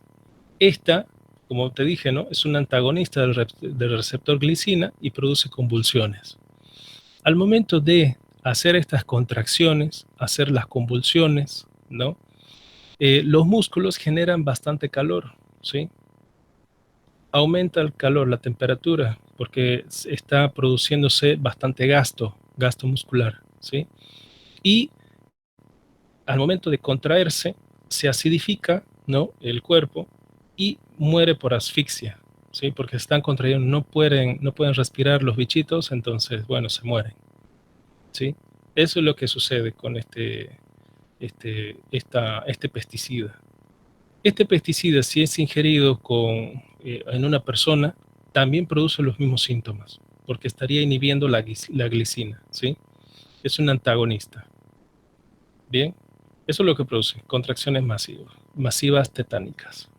esta, como te dije, ¿no? Es un antagonista del receptor glicina y produce convulsiones. Al momento de hacer estas contracciones, hacer las convulsiones, ¿no? Los músculos generan bastante calor, ¿sí? Aumenta el calor, la temperatura, porque está produciéndose bastante gasto muscular, ¿sí? Y al momento de contraerse, se acidifica, ¿no? El cuerpo y muere por asfixia, ¿sí? Porque están contraídos, no pueden respirar los bichitos, entonces, bueno, se mueren, ¿sí? Eso es lo que sucede con este pesticida. Este pesticida, si es ingerido en una persona, también produce los mismos síntomas, porque estaría inhibiendo la glicina, ¿sí? Es un antagonista. Bien, eso es lo que produce, contracciones masivas tetánicas.